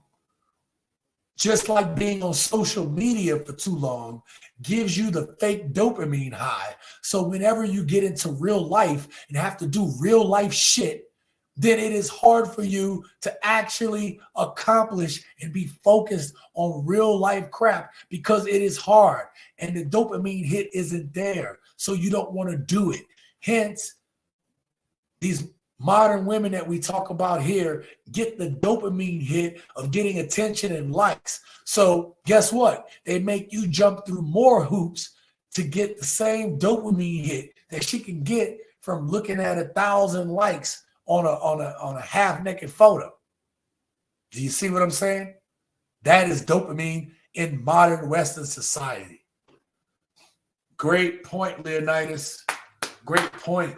just like being on social media for too long, gives you the fake dopamine high. So whenever you get into real life and have to do real life shit, then it is hard for you to actually accomplish and be focused on real life crap because it is hard and the dopamine hit isn't there. So you don't want to do it. Hence, these modern women that we talk about here get the dopamine hit of getting attention and likes. So guess what? They make you jump through more hoops to get the same dopamine hit that she can get from looking at 1,000 likes on a half-naked photo. Do you see what I'm saying? That is dopamine in modern Western society. Great point, Leonidas. Great point.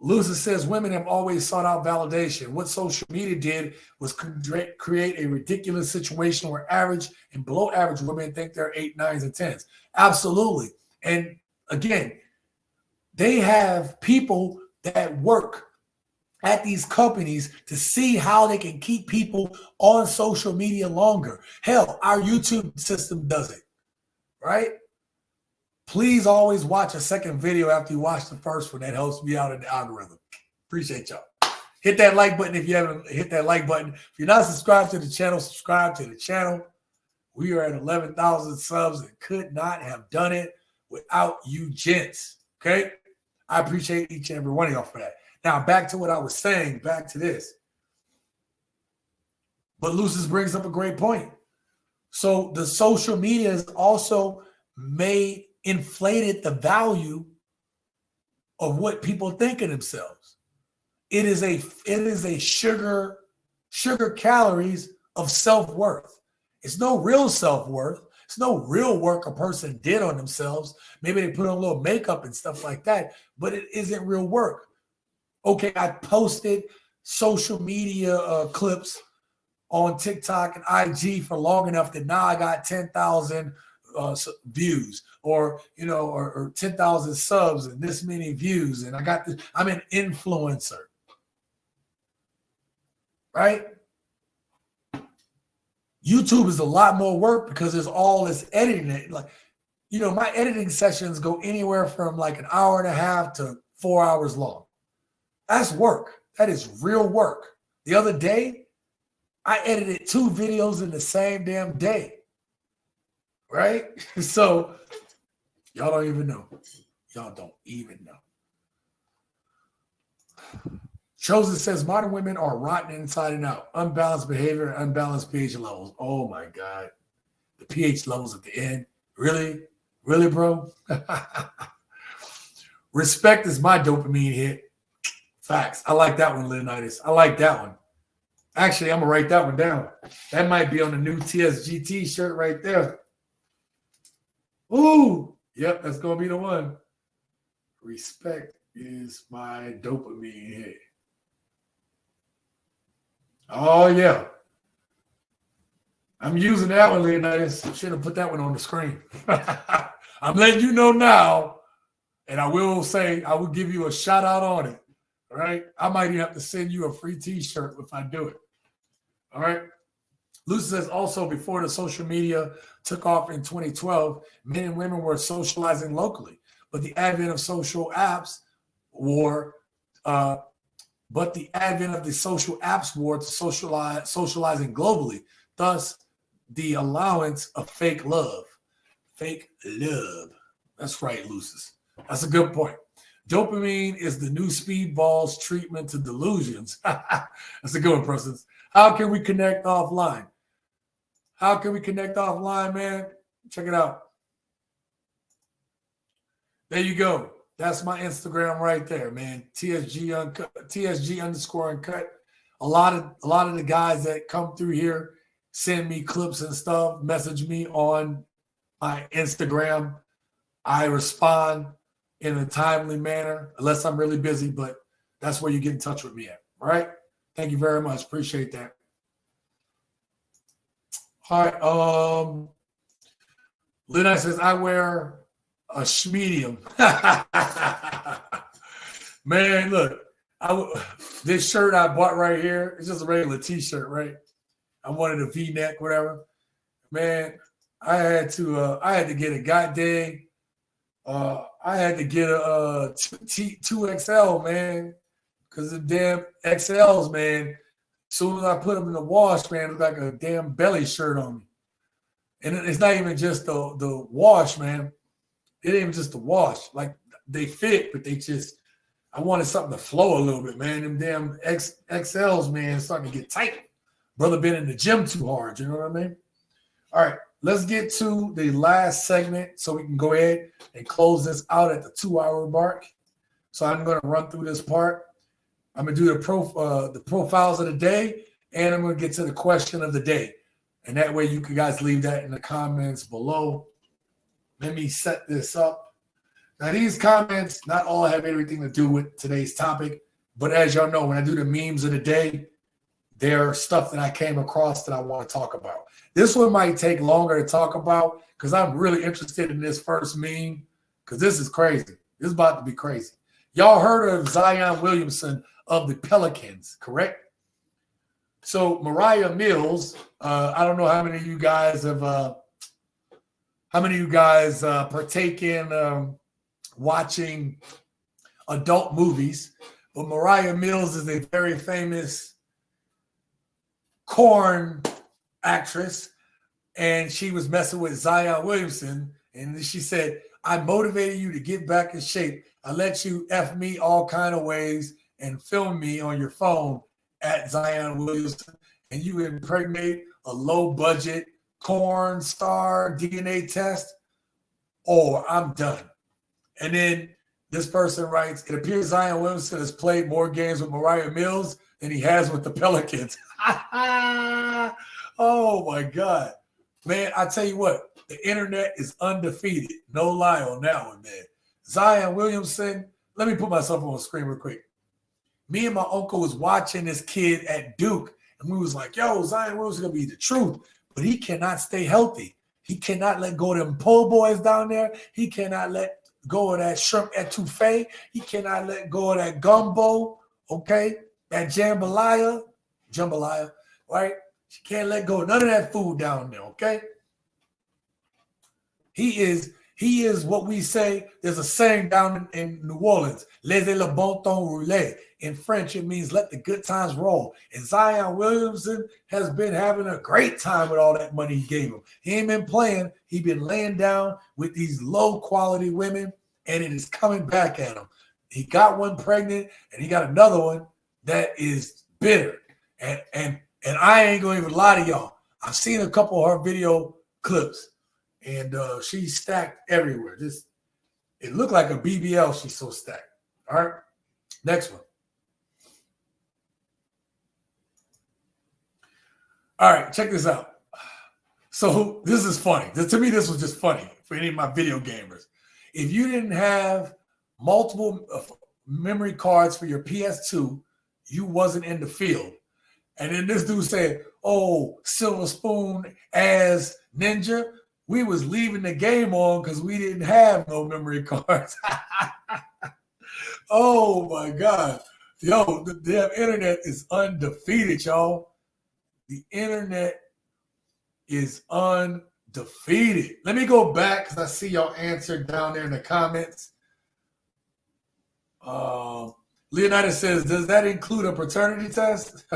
Lucy says women have always sought out validation. What social media did was create a ridiculous situation where average and below average women think they're 8, 9s, and 10s. Absolutely. And again, they have people that work at these companies to see how they can keep people on social media longer. Hell, our YouTube system does it, right? Please always watch a second video after you watch the first one. That helps me out in the algorithm. Appreciate y'all. Hit that like button if you haven't hit that like button. If you're not subscribed to the channel, subscribe to the channel. We are at 11,000 subs and could not have done it without you gents, okay? I appreciate each and every one of y'all for that. Now, back to what I was saying, back to this. But Lucis brings up a great point. So the social media has also inflated the value of what people think of themselves. It is a sugar calories of self-worth. It's no real self-worth. It's no real work a person did on themselves. Maybe they put on a little makeup and stuff like that, but it isn't real work. Okay, I posted social media clips on TikTok and IG for long enough that now I got 10,000 views or 10,000 subs and this many views. And I'm an influencer, right? YouTube is a lot more work because there's all this editing. Like, my editing sessions go anywhere from like an hour and a half to 4 hours long. That's work. That is real work. The other day, I edited 2 videos in the same damn day. Right? So y'all don't even know. Y'all don't even know. Chosen says modern women are rotten inside and out. Unbalanced behavior and unbalanced pH levels. Oh my God. The pH levels at the end. Really? Really, bro? Respect is my dopamine hit. Facts. I like that one, Leonidas. I like that one. Actually, I'm going to write that one down. That might be on the new TSG t-shirt right there. Ooh. Yep, that's going to be the one. Respect is my dopamine hit. Oh, yeah. I'm using that one, Leonidas. Should have put that one on the screen. I'm letting you know now, and I will give you a shout out on it. All right? I might even have to send you a free t-shirt if I do it. All right? Lucy says also before the social media took off in 2012, men and women were socializing locally. but the advent of social apps war to socializing globally, thus the allowance of fake love. Fake love. That's right, Lucis. That's a good point. Dopamine is the new speedball's treatment to delusions. That's a good one, Presence. How can we connect offline? How can we connect offline, man? Check it out. There you go. That's my Instagram right there, man. TSG_uncut. A lot of the guys that come through here send me clips and stuff, message me on my Instagram. I respond in a timely manner, unless I'm really busy, but that's where you get in touch with me at. All right. Thank you very much. Appreciate that. All right. Lena says, I wear a schmedium. Man, look, this shirt I bought right here, it's just a regular t-shirt, right? I wanted a V-neck, whatever. Man, I had to get a goddamn, I had to get a 2XL, man, because the damn XLs, man, as soon as I put them in the wash, man, it looked like a damn belly shirt on me. And it's not even just the wash, man. It ain't even just the wash. Like, they fit, but they just, I wanted something to flow a little bit, man. Them damn XLs, man, starting to get tight. Brother been in the gym too hard, you know what I mean? All right, let's get to the last segment so we can go ahead and close this out at the 2-hour mark. So I'm going to run through this part. I'm going to do the profiles of the day, and I'm going to get to the question of the day. And that way you can guys leave that in the comments below. Let me set this up. Now, these comments, not all have anything to do with today's topic, but as y'all know, when I do the memes of the day, they're stuff that I came across that I want to talk about. This one might take longer to talk about because I'm really interested in this first meme because this is crazy. This is about to be crazy. Y'all heard of Zion Williamson of the Pelicans, correct? So Mariah Mills, I don't know how many of you guys have partake in watching adult movies, but Mariah Mills is a very famous corn actress, and she was messing with Zion Williamson, and she said, I motivated you to get back in shape. I let you F me all kind of ways and film me on your phone at Zion Williamson, and you impregnate a low-budget corn star DNA test, or I'm done. And then this person writes, it appears Zion Williamson has played more games with Mariah Mills than he has with the Pelicans. Oh, my God. Man, I tell you what, the internet is undefeated. No lie on that one, man. Zion Williamson, let me put myself on the screen real quick. Me and my uncle was watching this kid at Duke, and we was like, yo, Zion Williamson's going to be the truth, but he cannot stay healthy. He cannot let go of them po' boys down there. He cannot let go of that shrimp etouffee. He cannot let go of that gumbo, okay? That jambalaya, right? She can't let go of none of that food down there, okay? He is what we say. There's a saying down in New Orleans, laissez le bon temps rouler. In French, it means let the good times roll. And Zion Williamson has been having a great time with all that money he gave him. He ain't been playing. He been laying down with these low-quality women, and it is coming back at him. He got one pregnant, and he got another one that is bitter. And I ain't going to even lie to y'all. I've seen a couple of her video clips, and she's stacked everywhere. It looked like a BBL. She's so stacked. All right, next one. All right, check this out. So this is funny. To me, this was just funny for any of my video gamers. If you didn't have multiple memory cards for your PS2, you wasn't in the field. And then this dude said, oh, Silver Spoon as Ninja. We was leaving the game on because we didn't have no memory cards. Oh, my God. Yo, the damn internet is undefeated, y'all. The internet is undefeated. Let me go back because I see y'all answered down there in the comments. Leonidas says, does that include a paternity test?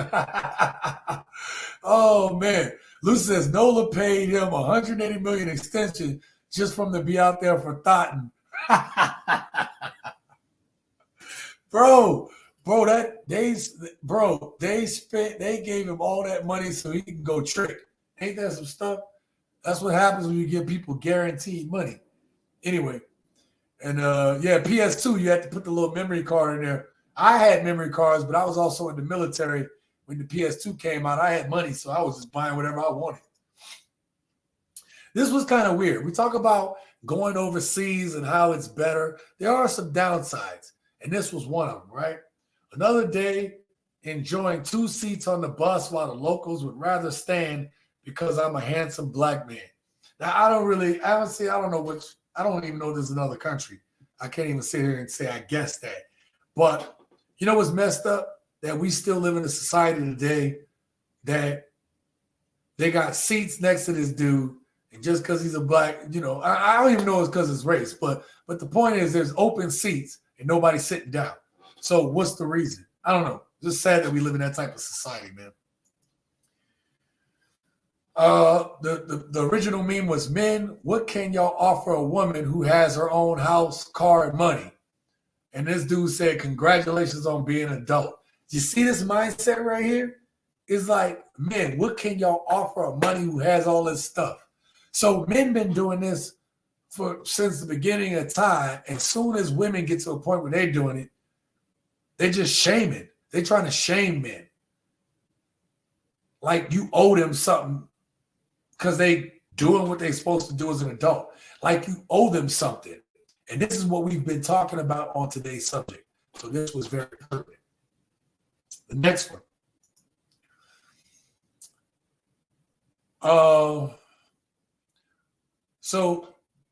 Oh, man. Lucy says, Nola paid him $180 million extension just from to be out there for thoughtin'. Bro, they gave him all that money so he can go trick. Ain't that some stuff? That's what happens when you give people guaranteed money. Anyway, and PS2, you had to put the little memory card in there. I had memory cards, but I was also in the military when the PS2 came out. I had money, so I was just buying whatever I wanted. This was kind of weird. We talk about going overseas and how it's better. There are some downsides, and this was one of them, right? Another day, enjoying 2 seats on the bus while the locals would rather stand because I'm a handsome black man. Now, I don't even know there's another country. I can't even sit here and say I guess that. But you know what's messed up? That we still live in a society today that they got seats next to this dude, and just because he's a black, I don't even know it's because it's race, but the point is there's open seats and nobody's sitting down. So what's the reason? I don't know. It's just sad that we live in that type of society, man. The original meme was, men, what can y'all offer a woman who has her own house, car, and money? And this dude said, congratulations on being an adult. You see this mindset right here? It's like, men, what can y'all offer a money who has all this stuff? So men been doing this since the beginning of time. As soon as women get to a point where they're doing it, they just shaming. They're trying to shame men. Like you owe them something because they doing what they're supposed to do as an adult. Like you owe them something. And this is what we've been talking about on today's subject. So this was very pertinent. The next one. So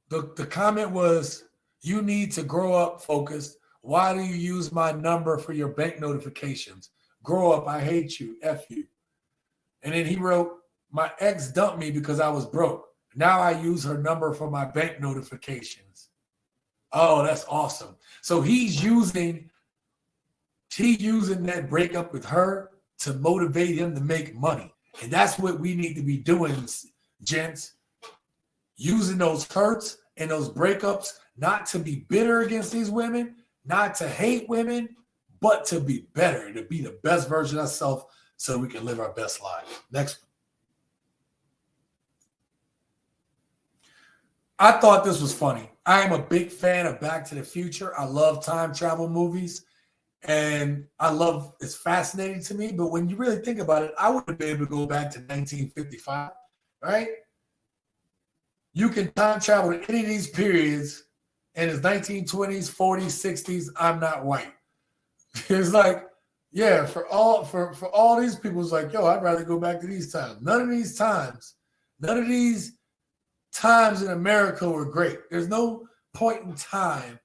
the comment was, you need to grow up, Focused. Why do you use my number for your bank notifications? Grow up, I hate you, F you. And then he wrote, my ex dumped me because I was broke. Now I use her number for my bank notifications. Oh, that's awesome. So he's using that breakup with her to motivate him to make money. And that's what we need to be doing, gents. Using those hurts and those breakups not to be bitter against these women, not to hate women, but to be better, to be the best version of ourselves so we can live our best lives. Next one. I thought this was funny. I am a big fan of Back to the Future. I love time travel movies, and it's fascinating to me. But when you really think about it, I wouldn't be able to go back to 1955, right? You can time travel to any of these periods, and it's 1920s, 40s, 60s. I'm not white. It's like, yeah, for all these people, it's like, yo, I'd rather go back to these times. None of these times in America were great. There's no point in time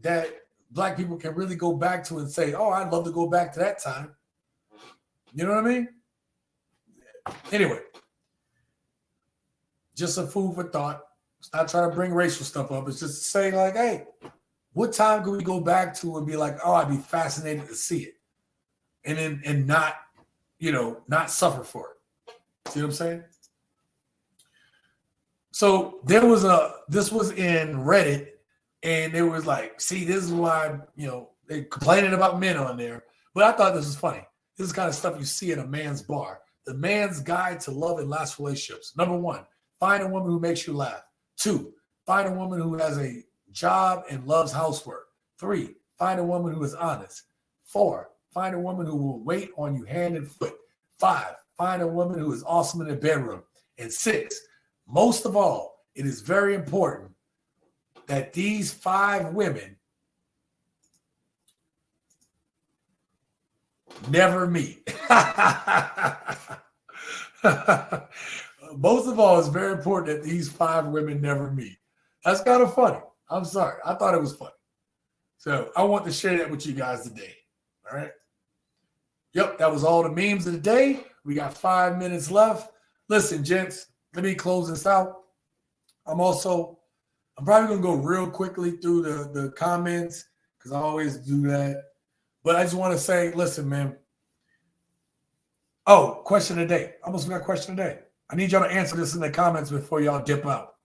that Black people can really go back to and say, oh, I'd love to go back to that time. You know what I mean? Anyway, just a food for thought. It's not trying to bring racial stuff up. It's just saying like, hey, what time can we go back to and be like, oh, I'd be fascinated to see it. And not, not suffer for it. See what I'm saying? So this was in Reddit, and it was like, see, this is why, they're complaining about men on there. But I thought this was funny. This is kind of stuff you see in a man's bar. The man's guide to love and last relationships. Number 1, find a woman who makes you laugh. 2, find a woman who has a job and loves housework. 3, find a woman who is honest. 4, find a woman who will wait on you hand and foot. 5, find a woman who is awesome in the bedroom. And 6, most of all, it is very important that these 5 women never meet. Most of all, it's very important that these 5 women never meet. That's kind of funny. I'm sorry. I thought it was funny. So I want to share that with you guys today. All right. Yep, that was all the memes of the day. We got 5 minutes left. Listen, gents, let me close this out. I'm probably going to go real quickly through the comments because I always do that. But I just want to say, listen, man. Oh, question of the day. I almost forgot question of the day. I need y'all to answer this in the comments before y'all dip out.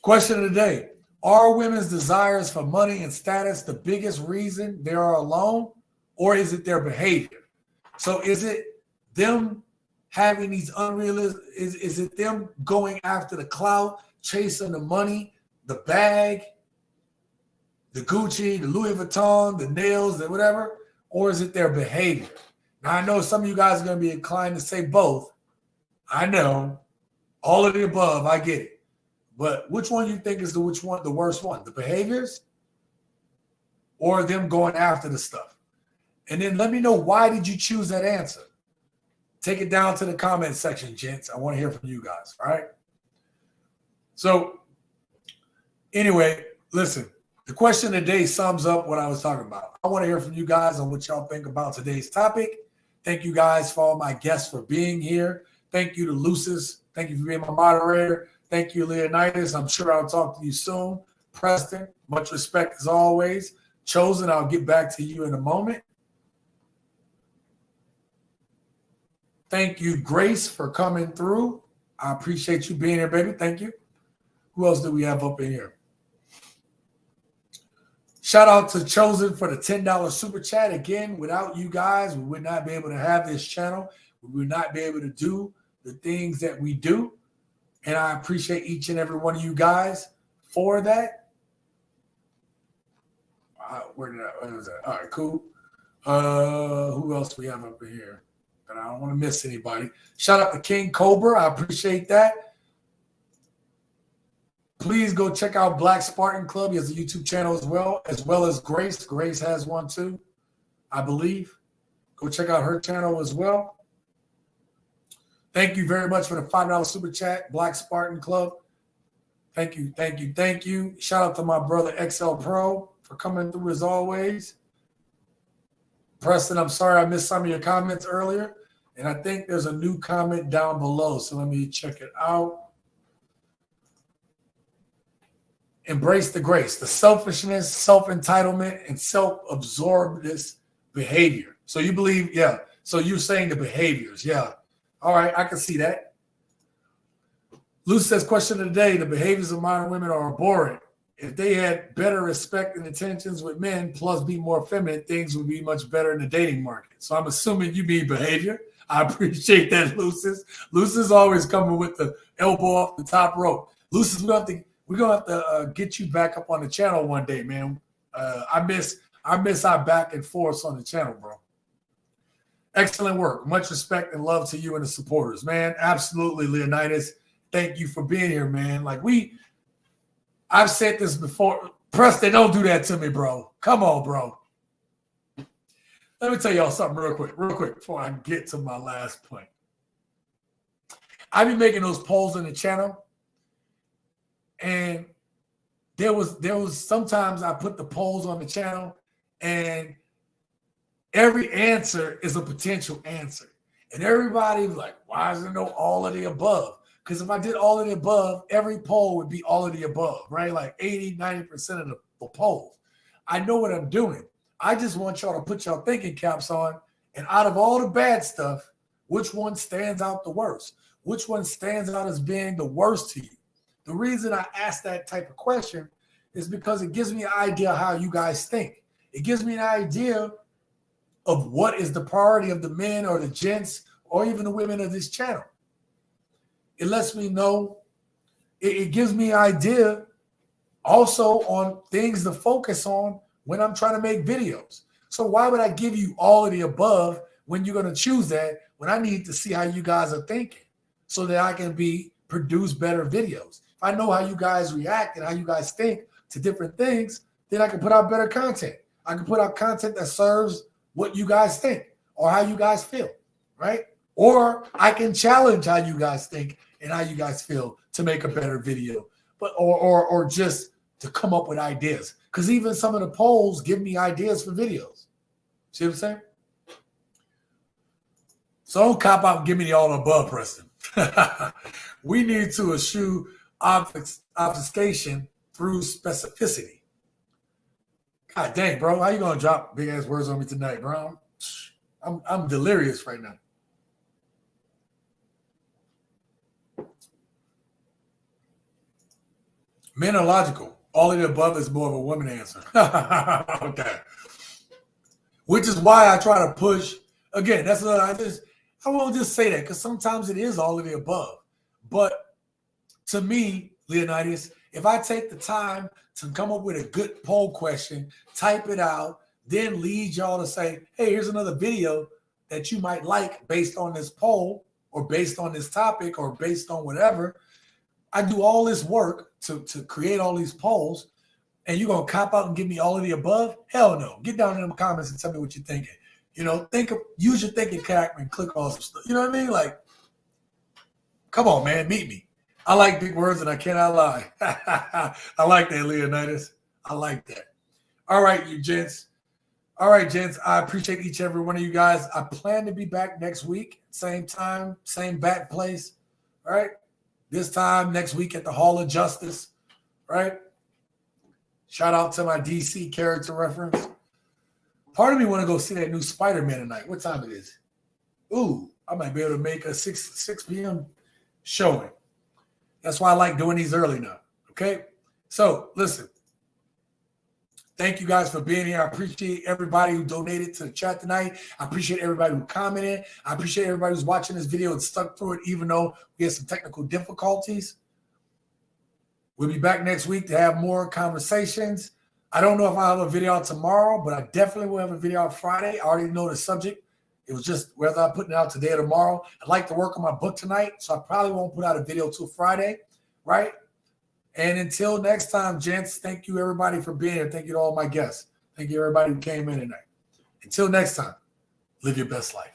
Question of the day. Are women's desires for money and status the biggest reason they are alone, or is it their behavior? So is it them having these unrealistic, is it them going after the clout, chasing the money, the bag, the Gucci, the Louis Vuitton, the nails, the whatever, or is it their behavior? Now, I know some of you guys are going to be inclined to say both. I know. All of the above, I get it. But which one you think is the worst one? The behaviors or them going after the stuff? And then let me know, why did you choose that answer? Take it down to the comment section, gents. I want to hear from you guys, all right? So anyway, listen, the question of the day sums up what I was talking about. I want to hear from you guys on what y'all think about today's topic. Thank you guys for all my guests for being here. Thank you to Lucis. Thank you for being my moderator. Thank you, Leonidas. I'm sure I'll talk to you soon. Preston, much respect as always. Chosen, I'll get back to you in a moment. Thank you, Grace, for coming through. I appreciate you being here, baby. Thank you. Who else do we have up in here? Shout out to Chosen for the $10 super chat. Again, without you guys, we would not be able to have this channel. We would not be able to do the things that we do. And I appreciate each and every one of you guys for that. Where was that? All right, cool. Who else we have up in here? And I don't want to miss anybody. Shout out to King Cobra. I appreciate that. Please go check out Black Spartan Club. He has a YouTube channel as well as Grace. Grace has one too, I believe. Go check out her channel as well. Thank you very much for the $5 super chat, Black Spartan Club. Thank you, thank you, thank you. Shout out to my brother XL Pro for coming through as always. Preston, I'm sorry I missed some of your comments earlier. And I think there's a new comment down below. So let me check it out. Embrace the grace, the selfishness, self-entitlement, and self-absorbedness behavior. So you believe, yeah. So you're saying the behaviors, yeah. All right, I can see that. Luce says, question of the day, the behaviors of modern women are abhorrent. If they had better respect and intentions with men, plus be more feminine, things would be much better in the dating market. So I'm assuming you mean behavior. I appreciate that, Lucis. Lucis always coming with the elbow off the top rope. Lucis, we're gonna have to get you back up on the channel one day, man. I miss our back and forth on the channel, bro. Excellent work. Much respect and love to you and the supporters, man. Absolutely, Leonidas. Thank you for being here, man. I've said this before. Preston, don't do that to me, bro. Come on, bro. Let me tell y'all something real quick, before I get to my last point. I've been making those polls in the channel, and there was sometimes I put the polls on the channel, and every answer is a potential answer. And everybody's like, why is there no all of the above? Because if I did all of the above, every poll would be all of the above, right? Like 80, 90% of the polls. I know what I'm doing. I just want y'all to put y'all thinking caps on, and out of all the bad stuff, which one stands out the worst? Which one stands out as being the worst to you? The reason I ask that type of question is because it gives me an idea how you guys think. It gives me an idea of what is the priority of the men or the gents or even the women of this channel. It lets me know, it gives me an idea also on things to focus on when I'm trying to make videos. So why would I give you all of the above when you're going to choose that, when I need to see how you guys are thinking so that I can produce better videos? If I know how you guys react and how you guys think to different things, then I can put out better content. I can put out content that serves what you guys think or how you guys feel, right? Or I can challenge how you guys think and how you guys feel to make a better video, but or just to come up with ideas. Because even some of the polls give me ideas for videos. See what I'm saying? So don't cop out and give me the all above, Preston. We need to eschew obfuscation through specificity. God dang, bro. How you gonna drop big ass words on me tonight, bro? I'm delirious right now. Men are logical. All of the above is more of a woman answer. Okay. Which is why I try to push. Again, that's what I won't just say that because sometimes it is all of the above. But to me, Leonidas, if I take the time to come up with a good poll question, type it out, then lead y'all to say, hey, here's another video that you might like based on this poll or based on this topic or based on whatever. I do all this work to create all these polls, and you're going to cop out and give me all of the above? Hell no. Get down in the comments and tell me what you're thinking. You know, use your thinking cap and click on some stuff. You know what I mean? Like, come on, man, meet me. I like big words and I cannot lie. I like that, Leonidas. I like that. All right, you gents. All right, gents. I appreciate each and every one of you guys. I plan to be back next week, same time, same bat place. All right. This time next week at the Hall of Justice. Right. Shout out to my DC character reference. Part of me want to go see that new Spider-Man tonight. What time it is? Ooh, I might be able to make a 6 p.m. showing. That's why I like doing these early now. Okay? So, listen. Thank you guys for being here. I appreciate everybody who donated to the chat tonight. I appreciate everybody who commented. I appreciate everybody who's watching this video and stuck through it, even though we had some technical difficulties. We'll be back next week to have more conversations. I don't know if I'll have a video out tomorrow, but I definitely will have a video out Friday. I already know the subject. It was just whether I'm putting it out today or tomorrow. I'd like to work on my book tonight, so I probably won't put out a video till Friday, right? And until next time, gents, thank you, everybody, for being here. Thank you to all my guests. Thank you, everybody who came in tonight. Until next time, live your best life.